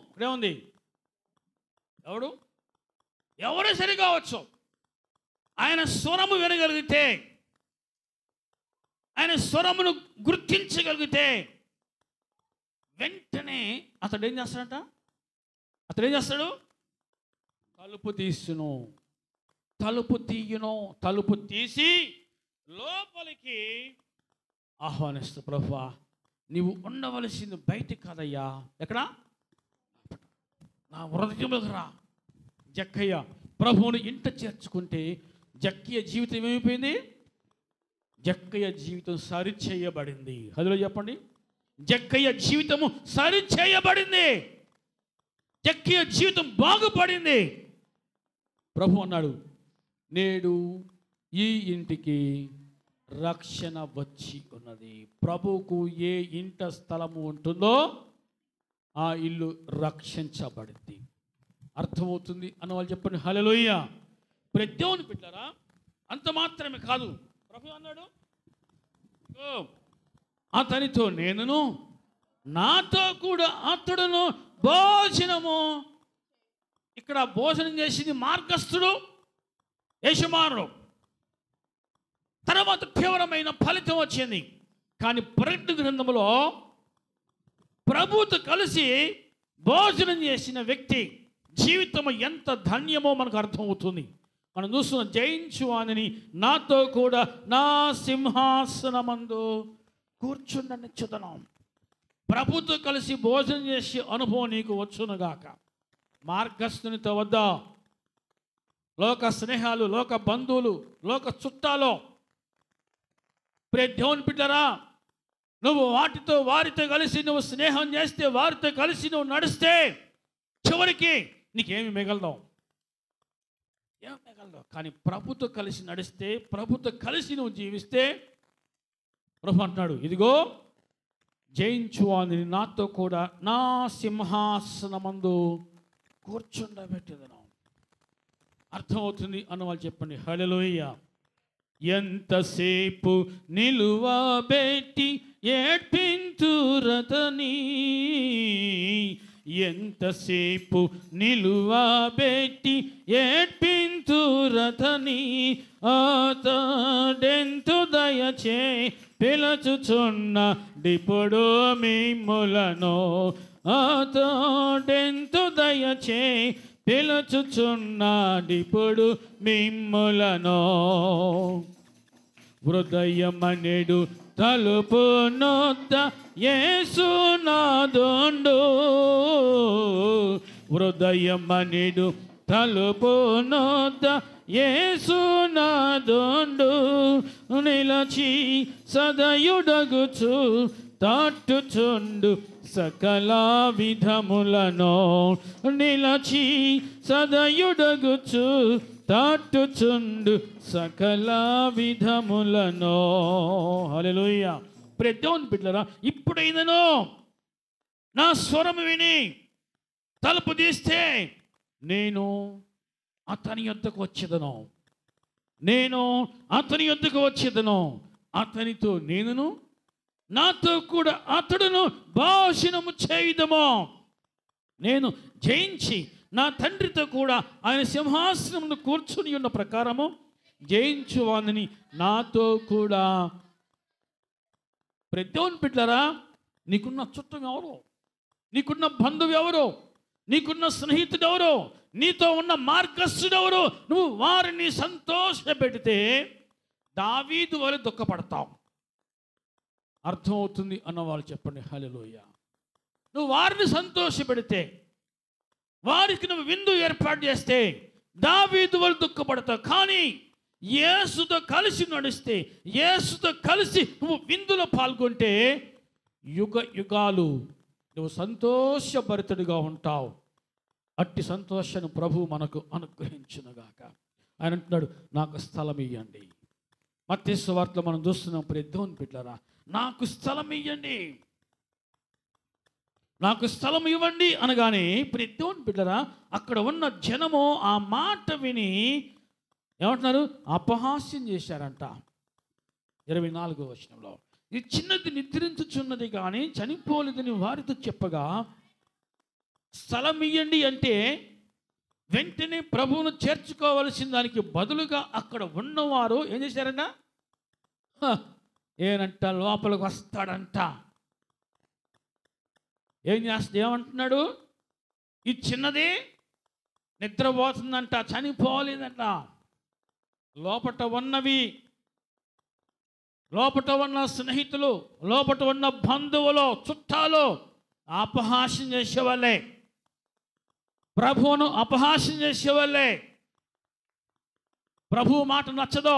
A: ఇక్కడే ఉంది, ఎవరు సరి కావచ్చు, ఆయన స్వరము వినగలిగితే, ఆయన స్వరమును గుర్తించగలిగితే వెంటనే అతడు ఏం చేస్తాడు? తలుపు తీసి లోపలికి ఆహ్వానిస్తూ, ప్రభువా నీవు ఉండవలసింది బయట కాదయ్యా, ఎక్కడ? నా హృదయంలోకి రా. జక్కయ్య ప్రభువుని ఇంట చేర్చుకుంటే జక్కయ్య జీవితం ఏమైపోయింది? జక్కయ్య జీవితం సరిచేయబడింది. హల్లెలూయా చెప్పండి. జక్కయ్య జీవితము సరిచేయబడింది. జక్కయ్య జీవితం బాగుపడింది. ప్రభు అన్నాడు, నేడు ఈ ఇంటికి రక్షణ వచ్చి ఉన్నది. ప్రభువుకు ఏ ఇంట స్థలము ఉంటుందో ఆ ఇల్లు రక్షించబడింది. అర్థమవుతుంది అన్నవాళ్ళు చెప్పండి హల్లెలూయా. దేవుని బిడ్డలారా, అంత మాత్రమే కాదు, ప్రభు అన్నాడు అతనితో నేనును నాతో కూడా అతడును భోజనము. ఇక్కడ భోజనం చేసింది మార్గస్థుడు, యజమానుడు. తర్వాత తీవ్రమైన ఫలితం వచ్చింది. కానీ ప్రకటన గ్రంథంలో ప్రభుతో కలిసి భోజనం చేసిన వ్యక్తి జీవితం ఎంత ధన్యమో మనకు అర్థమవుతుంది. మనం చూస్తున్న జయించు అని నాతో కూడా నా సింహాసనమందు కూర్చుండని చుదనం. ప్రభుతో కలిసి భోజనం చేసే అనుభవం నీకు వచ్చునుగాక. మార్గస్థునితో వద్ద లోక స్నేహాలు, లోక బంధువులు, లోక చుట్టాలో దేవుని బిడ్డరా, నువ్వు వారితో కలిసి నువ్వు స్నేహం చేస్తే, వారితో కలిసి నువ్వు నడిస్తే చివరికి నీకేమి మిగలదావు? ఏమి మిగలదావు? కానీ ప్రభుతో కలిసి నడిస్తే, ప్రభుతో కలిసి నువ్వు జీవిస్తే, ప్రభు అంటున్నాడు ఇదిగో జయించు అని నాతో కూడా నా సింహాసనమందు కూర్చుండబెట్టేదను. అర్థమవుతుంది అన్నవాళ్ళు చెప్పండి హల్లెలూయా. ఎంతసేపు నిలువబెట్టి ఏడ్పింతురతని, ఎంతసేపు నిలువబెట్టి ఏడ్పింతురతని, అతడెంతో దయచే పిలచుచున్న డిప్పుడు మిమ్ములను, అతడెంతో దయచే పిలుచుచున్నాడిప్పుడు మిమ్ములను. హృదయమనెడు తలుపు నొద్ద యేసునాథుండు, హృదయమనెడు తలుపు నొద్ద యేసునాథుండు, నిలచి సదయుడగుచు తట్టుచుండు సకల విధములను, నిలచి సదయుడగుచు తట్టుచుండు సకల విధములను. హల్లెలూయా. దేవుని బిడ్డలారా, ఇప్పుడైనను నా స్వరం విని తలుపు తీస్తే నేను అతని యొద్దకు వచ్చేదను. నేను అతని యొద్దకు వచ్చేదను, అతనితో నేనును నాతో కూడా అతడును భాషణము చేయుదము. నేను జయించి నా తండ్రితో కూడా ఆయన సింహాసనమును కూర్చుని ఉన్న ప్రకారము జయించువాని నాతో కూడా. దేవుని బిడ్డలారా, నీకున్న చుట్టం ఎవరు, నీకున్న బంధువు ఎవరు, నీకున్న స్నేహితుడు ఎవరు, నీతో ఉన్న మార్గస్థుడు ఎవరు, నువ్వు వారిని సంతోషపెడితే దావీదు వలె దుఃఖపడతావు. అర్థమవుతుంది అన్నవాళ్ళు చెప్పండి హల్లెలూయా. నువ్వు వారిని సంతోషపెడితే, వారికి నువ్వు విందు ఏర్పాటు చేస్తే దావీదు వలె దుఃఖపడతావు. కానీ యేసుతో కలిసి నడిస్తే, యేసుతో కలిసి నువ్వు విందులో పాల్గొంటే యుగ యుగాలు నువ్వు సంతోషభరితుడిగా ఉంటావు. అట్టి సంతోషాన్ని ప్రభువు మనకు అనుగ్రహించునుగాక. ఆయన అంటున్నాడు, నాకు స్థలం ఇవ్వండి. మత్తయి సువార్తలో మనం చూస్తున్నాం, దేవుని బిడ్డలారా, నాకు స్థలం ఇవ్వండి, నాకు స్థలం ఇవ్వండి అనగానే దేవుని బిడ్డలారా, అక్కడ ఉన్న జనము ఆ మాట విని ఏమంటున్నారు, అపహాస్యం చేశారంట. 24వ వచనంలో, ఈ చిన్నది నిద్రించుచున్నది కానీ చనిపోలేదని వారితో చెప్పగా, స్థలం ఇయ్యండి అంటే వెంటనే ప్రభువును చేర్చుకోవలసిన దానికి బదులుగా అక్కడ ఉన్నవారు ఏం చేశారంట, ఏనంట లోపలికి వస్తాడంట. ఏమంటున్నాడు, ఈ చిన్నది నిద్రపోతుందంట, చనిపోలేదంట. లోపట ఉన్నవి, లోపట ఉన్న స్నేహితులు, లోపట ఉన్న బంధువులు, చుట్టాలు అపహాస్యం చేసేవాళ్ళే, ప్రభువును అపహాస్యం చేసేవాళ్ళే. ప్రభు మాట నచ్చదో,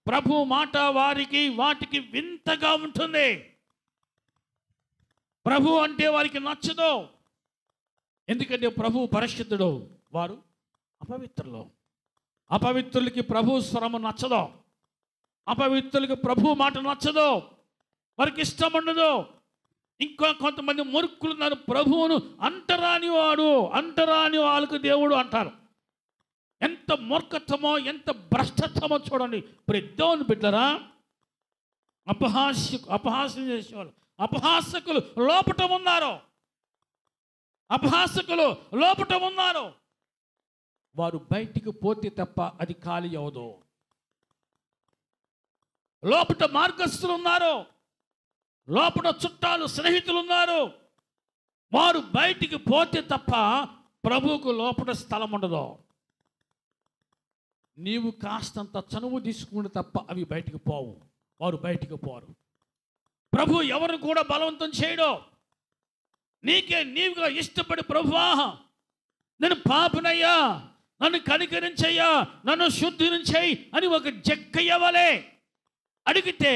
A: ప్రభు మాట వాటికి వింతగా ఉంటుంది. ప్రభు అంటే వారికి నచ్చదు. ఎందుకంటే ప్రభు పరిశుద్ధుడు, వారు అపవిత్రులు. అపవిత్రులకి ప్రభు స్వరము నచ్చదు, అపవిత్రులకి ప్రభు మాట నచ్చదు, వారికి ఇష్టం ఉండదు. ఇంకా కొంతమంది మూర్ఖులు ఉన్నారు, ప్రభువును అంటరాని వాళ్ళకు దేవుడు అంటారు. ఎంత మూర్ఖత్వమో, ఎంత భ్రష్టత్వమో చూడండి. దేవుని బిడ్డలారా, అపహాస్యం చేసేవాళ్ళు, అపహాసకులు లోపట ఉన్నారు, అపహాసకులు లోపట ఉన్నారు. వారు బయటికి పోతే తప్ప అది ఖాళీ అవదు. లోపట మార్గస్థులు ఉన్నారు, లోపల చుట్టాలు స్నేహితులు ఉన్నారు. వారు బయటికి పోతే తప్ప ప్రభువుకు లోపల స్థలం ఉండదు. నీవు కాస్తంత చనువు తీసుకుంటే తప్ప అవి బయటికి పోవు, వారు బయటికి పోరు. ప్రభు ఎవరిని కూడా బలవంతం చేయడు. నీవుగా ఇష్టపడి, ప్రభువా నేను పాపనయ్యా, నన్ను కనికరించయ్యా, నన్ను శుద్ధించేయి అని ఒక జక్కయ్యవలే అడిగితే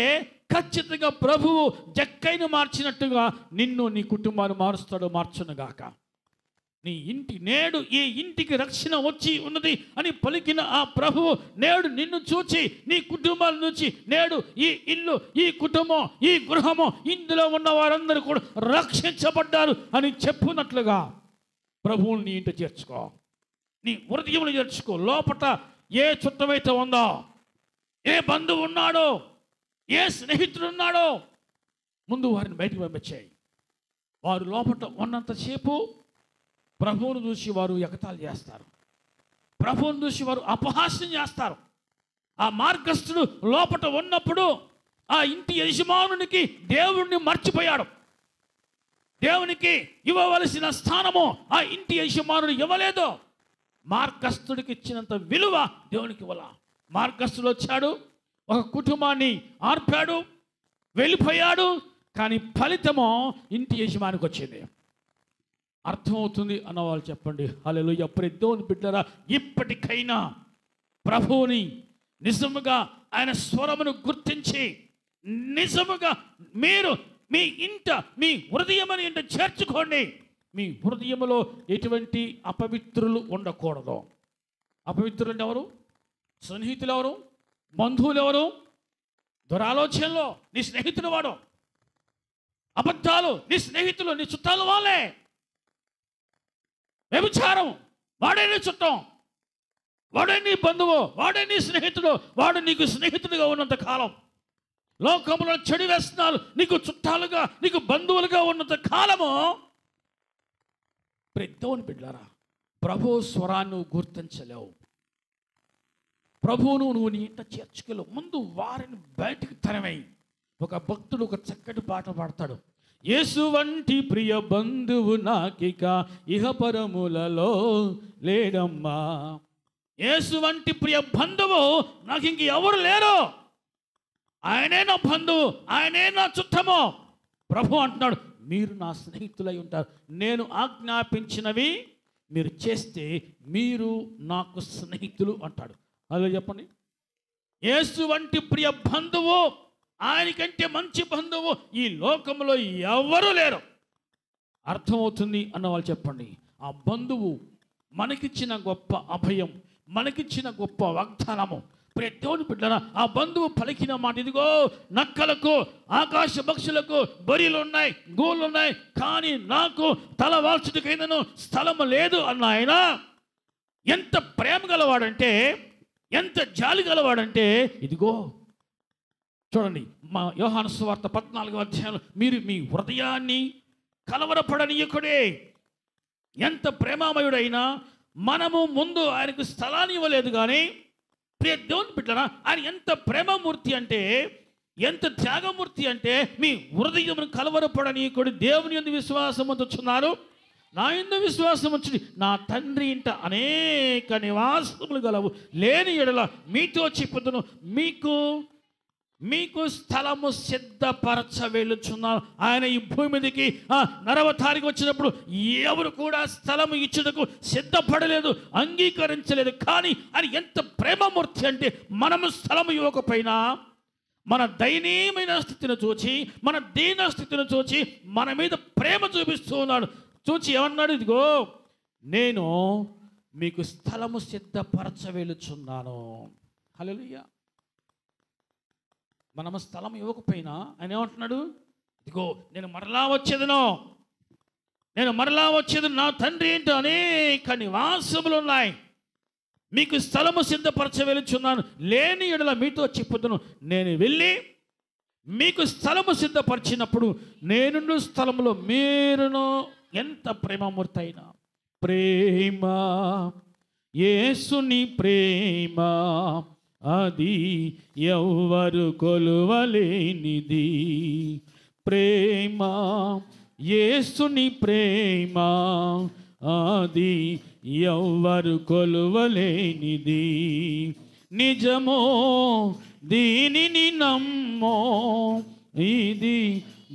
A: ఖచ్చితంగా ప్రభువు జక్కైను మార్చినట్టుగా నిన్ను, నీ కుటుంబాన్ని మారుస్తాడు, మార్చునుగాక. నీ ఇంటి నేడు ఈ ఇంటికి రక్షణ వచ్చి ఉన్నది అని పలికిన ఆ ప్రభువు నేడు నిన్ను చూచి, నీ కుటుంబాలను చూచి, నేడు ఈ ఇల్లు, ఈ కుటుంబం, ఈ గృహము, ఇందులో ఉన్న వారందరూ కూడా రక్షించబడ్డారు అని చెప్పున్నట్లుగా ప్రభువుని నీ ఇంట చేర్చుకో, నీ హృదయంలో చేర్చుకో. లోపట ఏ చుట్టమైతే ఉందో, ఏ బంధువు ఉన్నాడో, ఏ స్నేహితుడు ఉన్నాడో, ముందు వారిని బయటకు పంపించాయి. వారు లోపల ఉన్నంతసేపు ప్రభువును చూసి వారు ఎగతాళి చేస్తారు, ప్రభువును చూసి వారు అపహాస్యం చేస్తారు. ఆ మార్గస్థుడు లోపల ఉన్నప్పుడు ఆ ఇంటి యజమానునికి దేవుణ్ణి మర్చిపోయాడు. దేవునికి ఇవ్వవలసిన స్థానము ఆ ఇంటి యజమానుడు ఇవ్వలేదు. మార్గస్థుడికి ఇచ్చినంత విలువ దేవునికి ఇవ్వాల. మార్గస్థుడు వచ్చాడు, ఒక కుటుంబాన్ని ఆర్పాడు, వెళ్ళిపోయాడు. కానీ ఫలితము ఇంటి యజమానికి వచ్చింది. అర్థమవుతుంది అన్నవాళ్ళు చెప్పండి హల్లెలూయా. దేవుని బిడ్డలారా, ఇప్పటికైనా ప్రభువుని నిజముగా ఆయన స్వరమును గుర్తించి నిజముగా మీరు మీ ఇంట, మీ హృదయముని ఇంట చేర్చుకోండి. మీ హృదయములో ఎటువంటి అపవిత్రులు ఉండకూడదు. అపవిత్రులు అంటే ఎవరు? స్నేహితులు ఎవరు? బంధువులు ఎవరు? దురాలోచనలో నీ స్నేహితుడు వాడు, అబద్ధాలు నీ స్నేహితులు, నీ చుట్టాలు వాళ్ళే, వ్యభిచారం వాడే నీ చుట్టం, వాడే నీ బంధువు, వాడే నీ స్నేహితుడు, వాడు నీకు స్నేహితుడిగా ఉన్నంత కాలం, లోకంలో చెడు వ్యసనాలు నీకు చుట్టాలుగా, నీకు బంధువులుగా ఉన్నంత కాలము, దేవుని బిడ్డలారా, ప్రభు స్వరాన్ని నువ్వు గుర్తించలేవు. ప్రభువును నువ్వు నీ ఇంట చేర్చుకోలేవు. ముందు వారిని బయటికి తరమేయి. ఒక భక్తుడు ఒక చక్కటి పాట పాడతాడు. యేసు వంటి ప్రియ బంధువు నాకిక ఇహపరములలో లేడమ్మా. యేసు వంటి ప్రియ బంధువు నాకు ఇంక ఎవరు లేరు. ఆయనే నా బంధువు, ఆయనే నా చుట్టము. ప్రభు అంటున్నాడు, మీరు నా స్నేహితులై ఉంటారు. నేను ఆజ్ఞాపించినవి మీరు చేస్తే మీరు నాకు స్నేహితులు అంటాడు. అలా చెప్పండి. యేసు వంటి ప్రియ బంధువు, ఆయనకంటే మంచి బంధువు ఈ లోకంలో ఎవరు లేరు. అర్థమవుతుంది అన్న వాళ్ళు చెప్పండి. ఆ బంధువు మనకిచ్చిన గొప్ప అభయం, మనకిచ్చిన గొప్ప వాగ్దానము. ప్రియ దేవుని బిడ్డలారా, ఆ బంధువు పలికిన మాట, ఇదిగో నక్కలకు, ఆకాశ పక్షులకు బొరియలు ఉన్నాయి, గోళ్ళు ఉన్నాయి, కానీ నాకు తల వాల్చుటకైనను స్థలము లేదు అన్న ఆయన ఎంత ప్రేమ గలవాడంటే, ఎంత జాలి గలవాడంటే, ఇదిగో చూడండి, మా యోహాను సువార్త 14వ అధ్యాయంలో, మీరు మీ హృదయాన్ని కలవరపడనీయకుడే. ఎంత ప్రేమామయుడైనా మనము ముందు ఆయనకు స్థలాన్ని ఇవ్వలేదు. కానీ ప్రియ దేవుని బిడ్డలారా, ఆయన ఎంత ప్రేమమూర్తి అంటే, ఎంత త్యాగమూర్తి అంటే, మీ హృదయమును కలవరపడనీయకుడు. దేవుని యందు విశ్వాసం ఉంచుచున్నారు, నా యందు విశ్వాసం ఉంచుడి. నా తండ్రి ఇంట అనేక నివాసములు గలవు, లేని ఎడల మీతో చెప్పుదును, మీకు స్థలము సిద్ధపరచ వెళ్ళుచున్నాను. ఆయన ఈ భూమి మీదకి నరవతారికి వచ్చినప్పుడు ఎవరు కూడా స్థలము ఇచ్చుటకు సిద్ధపడలేదు, అంగీకరించలేదు. కానీ ఆయన ఎంత ప్రేమమూర్తి అంటే, మనము స్థలము ఇవ్వకపోయినా మన దయనీయమైన స్థితిని చూచి, మన దీన స్థితిని చూచి మన మీద ప్రేమ చూపిస్తూ ఉన్నాడు. చూచి ఏమన్నాడు, ఇదిగో నేను మీకు స్థలము సిద్ధపరచ వెళ్ళుచున్నాను. హల్లెలూయా. మనము స్థలం ఇవ్వకపోయినా ఆయన ఏమంటున్నాడు, ఇదిగో నేను మరలా వచ్చేది, నా తండ్రి ఏంటో అనేక నివాసములు ఉన్నాయి, మీకు స్థలము సిద్ధపరచ వెళ్ళుచున్నాను, లేని ఎడల మీతో చెప్పుదును. నేను వెళ్ళి మీకు స్థలము సిద్ధపరిచినప్పుడు నేనున్న స్థలములో మీరును. ఎంత ప్రేమమూర్తి అయినా ప్రేమ, యేసుని ప్రేమ, అది ఎవ్వరు కొలువలేనిది. ప్రేమ, యేసుని ప్రేమ, అది ఎవ్వరు కొలువలేనిది. నిజమో దీనిని నమ్మో, ఇది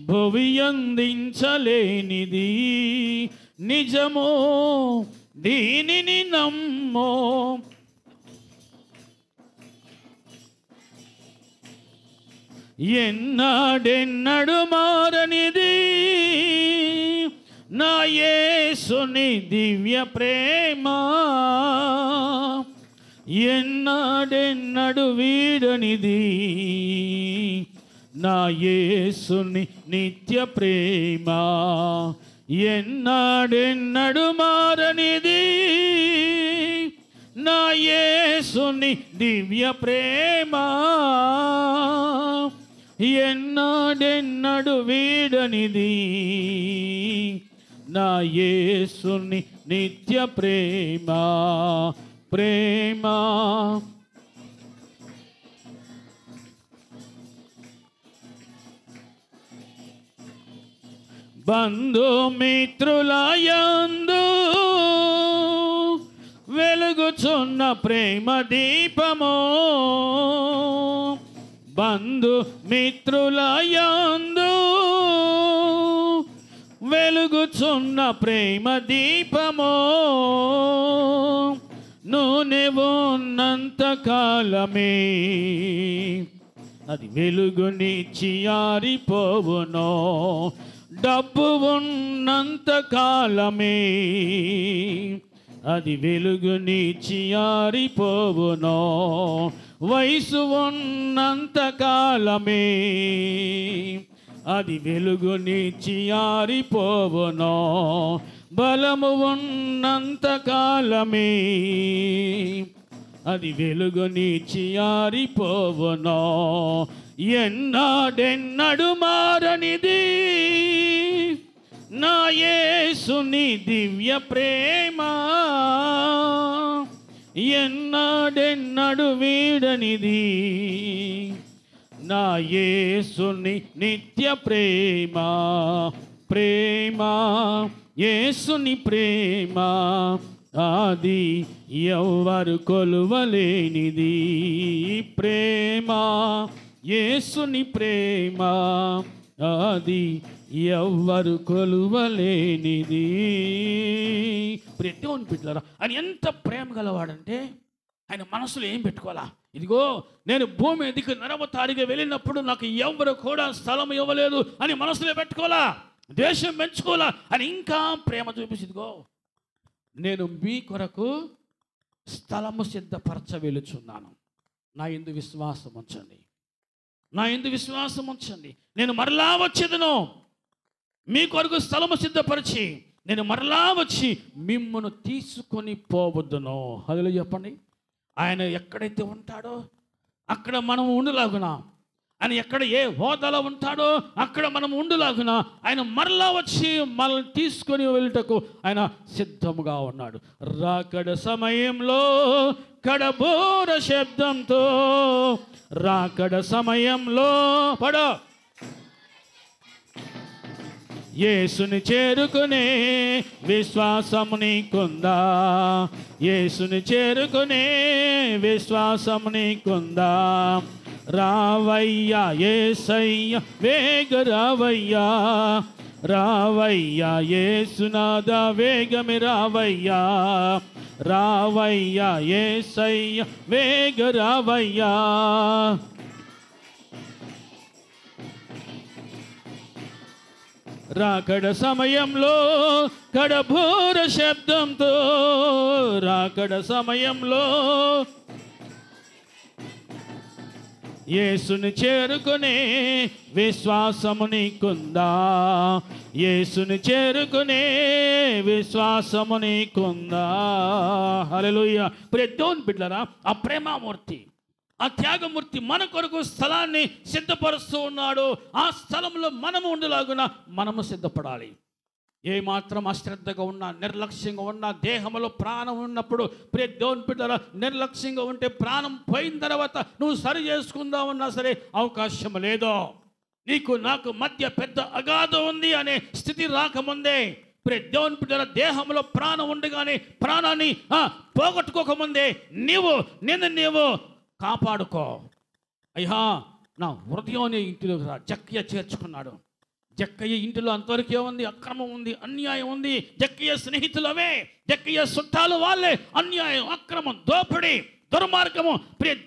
A: భువి అందించలేనిది. నిజమో దీనిని నమ్మో, ఎన్నడెన్నడు మారనిది నా యేసుని దివ్య ప్రేమ. ఎన్నడెన్నడు వీడనిది నా యేసుని నిత్య ప్రేమ. ఎన్నడెన్నడు మారనిది నా యేసుని దివ్య ప్రేమ. ఎన్నడెన్నడు వీడనిది నా యేసుని నిత్య ప్రేమ. ప్రేమ బంధుమిత్రుల యందు వెలుగుచున్న ప్రేమ దీపము. బంధుమిత్రుల యందు వెలుగుచున్న ప్రేమ దీపము. నూనె ఉన్నంత కాలమే అది వెలుగునిచ్చి ఆరిపోవును. డబ్బు ఉన్నంత కాలమే అది వెలుగునిచ్చి ఆరిపోవును. వయసు ఉన్నంత కాలమే అది వెలుగునిచ్చి ఆరిపోవును. బలము ఉన్నంత కాలమే అది వెలుగునిచ్చి ఆరిపోవునో. ఎన్నాడెన్నడు మారనిది నా యేసుని దివ్య ప్రేమ, ఎన్నాడెన్నడు వీడనిది నా యేసుని నిత్య ప్రేమ. ప్రేమ యేసుని ప్రేమ, అది ఎవ్వరు కొలువలేనిది. ప్రేమ యేసుని ప్రేమ, అది ఎవ్వరు కొలువలేనిది. దేవుని బిడ్డలారా, ఆయన ఎంత ప్రేమ గలవాడంటే ఆయన మనసులో ఏం పెట్టుకోవాలా? ఇదిగో నేను భూమి ఎదికి నరవతారిగా వెళ్ళినప్పుడు నాకు ఎవరు కూడా స్థలం ఇవ్వలేదు అని మనసులో పెట్టుకోవాలా, దేశం పెంచుకోవాలా అని ఇంకా ప్రేమ చూపించిదిగో నేను మీ కొరకు స్థలము సిద్ధపరచ వెలుచున్నాను. నా యందు విశ్వాసం ఉంచండి, నా యందు విశ్వాసం ఉంచండి. నేను మరలా వచ్చేదను, మీ కొరకు స్థలము సిద్ధపరిచి నేను మరలా వచ్చి మిమ్మల్ని తీసుకొని పోవద్దును. అదిలో చెప్పండి. ఆయన ఎక్కడైతే ఉంటాడో అక్కడ మనం ఉండులాగునా, ఆయన ఎక్కడ ఏ హోదాలో ఉంటాడో అక్కడ మనం ఉండులాగునా ఆయన మరలా వచ్చి మనల్ని తీసుకొని వెళ్ళటకు ఆయన సిద్ధముగా ఉన్నాడు. రాకడ సమయంలో కడబోర శబ్దంతో, రాకడ సమయంలో పడో యేసుని చేరుకునే విశ్వాసము నీకుందా, యేసుని చేరుకునే విశ్వాసము నీకుందా. రావయ్యా యేసయ్య వేగ రావయ్యా, రావయ్యా యేసునాథ వేగమి రావయ్యా, రావయ్యా యేసయ్య వేగ రావయ్యా. రాకడ సమయంలో కడబోర శబ్దంతో, రాకడ సమయంలో యేసుని చేరుకునే విశ్వాసము నీకుందా, యేసుని చేరుకునే విశ్వాసము నీకుందా. హల్లెలూయా. దేవుని బిడ్డలారా, ఆ ప్రేమామూర్తి, ఆ త్యాగమూర్తి మన కొరకు స్థలాన్ని సిద్ధపరుస్తూ ఉన్నాడు. ఆ స్థలంలో మనము ఉండేలాగున మనము సిద్ధపడాలి. ఏమాత్రం అశ్రద్ధగా ఉన్నా, నిర్లక్ష్యంగా ఉన్నా, దేహంలో ప్రాణం ఉన్నప్పుడు దేవుని బిడ్డలారా, నిర్లక్ష్యంగా ఉంటే ప్రాణం పోయిన తర్వాత నువ్వు సరి చేసుకుందామన్నా సరే అవకాశం లేదు. నీకు నాకు మధ్య పెద్ద అగాధం ఉంది అనే స్థితి రాకముందే దేవుని బిడ్డలారా, దేహంలో ప్రాణం ఉండగానే ప్రాణాన్ని పోగొట్టుకోకముందే నీవు కాపాడుకో. అయ్యా నా హృదయాన్ని ఇంటిలోకి రా. జక్కయ్య చేర్చుకున్నాడు. జక్కయ్య ఇంటిలో అంతవరకు ఏముంది? అక్రమం ఉంది, అన్యాయం ఉంది. జక్కయ్య స్నేహితులు అవే, జక్కయ్య చుట్టాలు వాళ్ళే. అన్యాయం, అక్రమం, దోపిడి, దుర్మార్గము.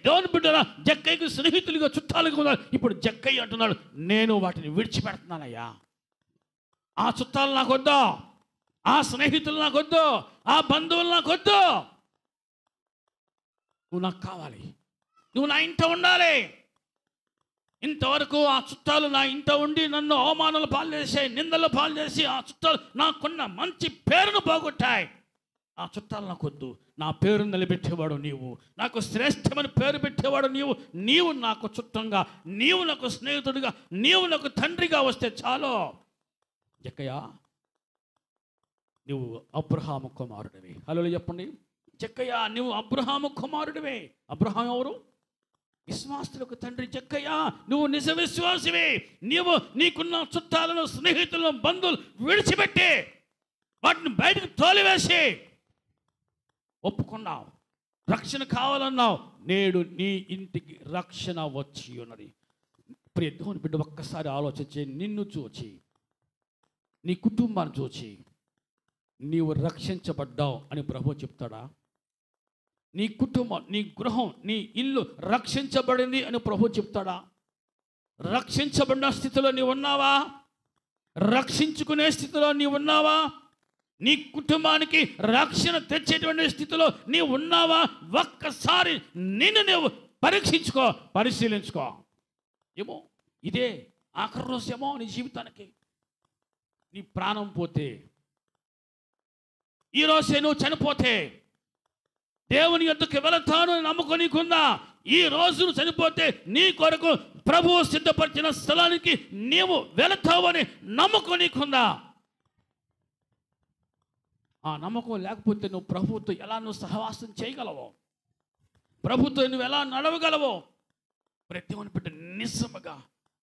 A: దేవుని బిడ్డలారా, జక్కయ్యకు స్నేహితులుగా చుట్టాలుగా ఉన్నారు. ఇప్పుడు జక్కయ్య అంటున్నాడు, నేను వాటిని విడిచిపెడుతున్నానయ్యా. ఆ చుట్టాలు నాకొద్దు, ఆ స్నేహితులు నాకొద్దు, ఆ బంధువులు నాకొద్దు. నువ్వు నాకు కావాలి, నువ్వు నా ఇంట ఉండాలి. ఇంతవరకు ఆ చుట్టాలు నా ఇంట ఉండి నన్ను అవమానాలు పాలు చేసాయి, నిందలు పాలు చేసి ఆ చుట్టాలు నాకున్న మంచి పేరును పోగొట్టాయి. ఆ చుట్టాలు నాకొద్దు. నా పేరు నిలబెట్టేవాడు నీవు, నాకు శ్రేష్టమైన పేరు పెట్టేవాడు నీవు. నీవు నాకు చుట్టంగా, నీవు నాకు స్నేహితుడిగా, నీవు నాకు తండ్రిగా వస్తే చాలు. జక్కయ్య, నువ్వు అబ్రహాము కుమారుడివి. హల్లెలూయా చెప్పండి. జక్కయ్య, నువ్వు అబ్రహాము కుమారుడివే. అబ్రహాం ఎవరు? విశ్వాసులకు తండ్రి. జక్కయ్య, నువ్వు నిజ విశ్వాసివే. నీకున్న చుట్టాలను, స్నేహితులను, బంధువులు విడిచిపెట్టి వాటిని బయటకు తోలివేసి ఒప్పుకున్నావు. రక్షణ కావాలన్నావు. నేడు నీ ఇంటికి రక్షణ వచ్చి ఉన్నది. ప్రియ దేవుని బిడ్డ, ఒక్కసారి ఆలోచించి, నిన్ను చూచి, నీ కుటుంబాన్ని చూచి నీవు రక్షించబడ్డావు అని ప్రభువు చెప్తాడా? నీ కుటుంబం, నీ గృహం, నీ ఇల్లు రక్షించబడింది అని ప్రభువు చెప్తాడా? రక్షించబడిన స్థితిలో నీవు ఉన్నావా? రక్షించుకునే స్థితిలో నీవు ఉన్నావా? నీ కుటుంబానికి రక్షణ తెచ్చేటువంటి స్థితిలో నీవు ఉన్నావా? ఒక్కసారి నిన్ను నువ్వు పరీక్షించుకో, పరిశీలించుకో. ఏమో ఇదే ఆఖరి రోజు ఏమో నీ జీవితానికి. నీ ప్రాణం పోతే, ఈరోజే నువ్వు చనిపోతే, దేవుని యొద్దకు వెళతాను అని నమ్మకం నీకుందా? ఈ రోజు చనిపోతే నీ కొరకు ప్రభువు సిద్ధపరిచిన స్థలానికి నీవు వెళతావని నమ్మకం నీకుందా? ఆ నమ్మకం లేకపోతే నువ్వు ప్రభువుతో ఎలా సహవాసం చేయగలవు? ప్రభుతో నువ్వు ఎలా నడవగలవు? ప్రతి ఒక్కని బిడ్డ నిజముగా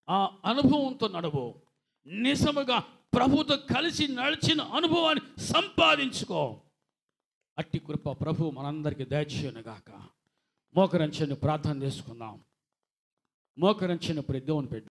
A: ఆ అనుభవంతో నడువు. నిజముగా ప్రభుతో కలిసి నడిచిన అనుభవాన్ని సంపాదించుకో. అట్టి కృప ప్రభు మనందరికీ దయచేయునుగాక. మోకరించని ప్రార్థన చేసుకుందాం. మోకరించని ప్రతి దేవుని బిడ్డ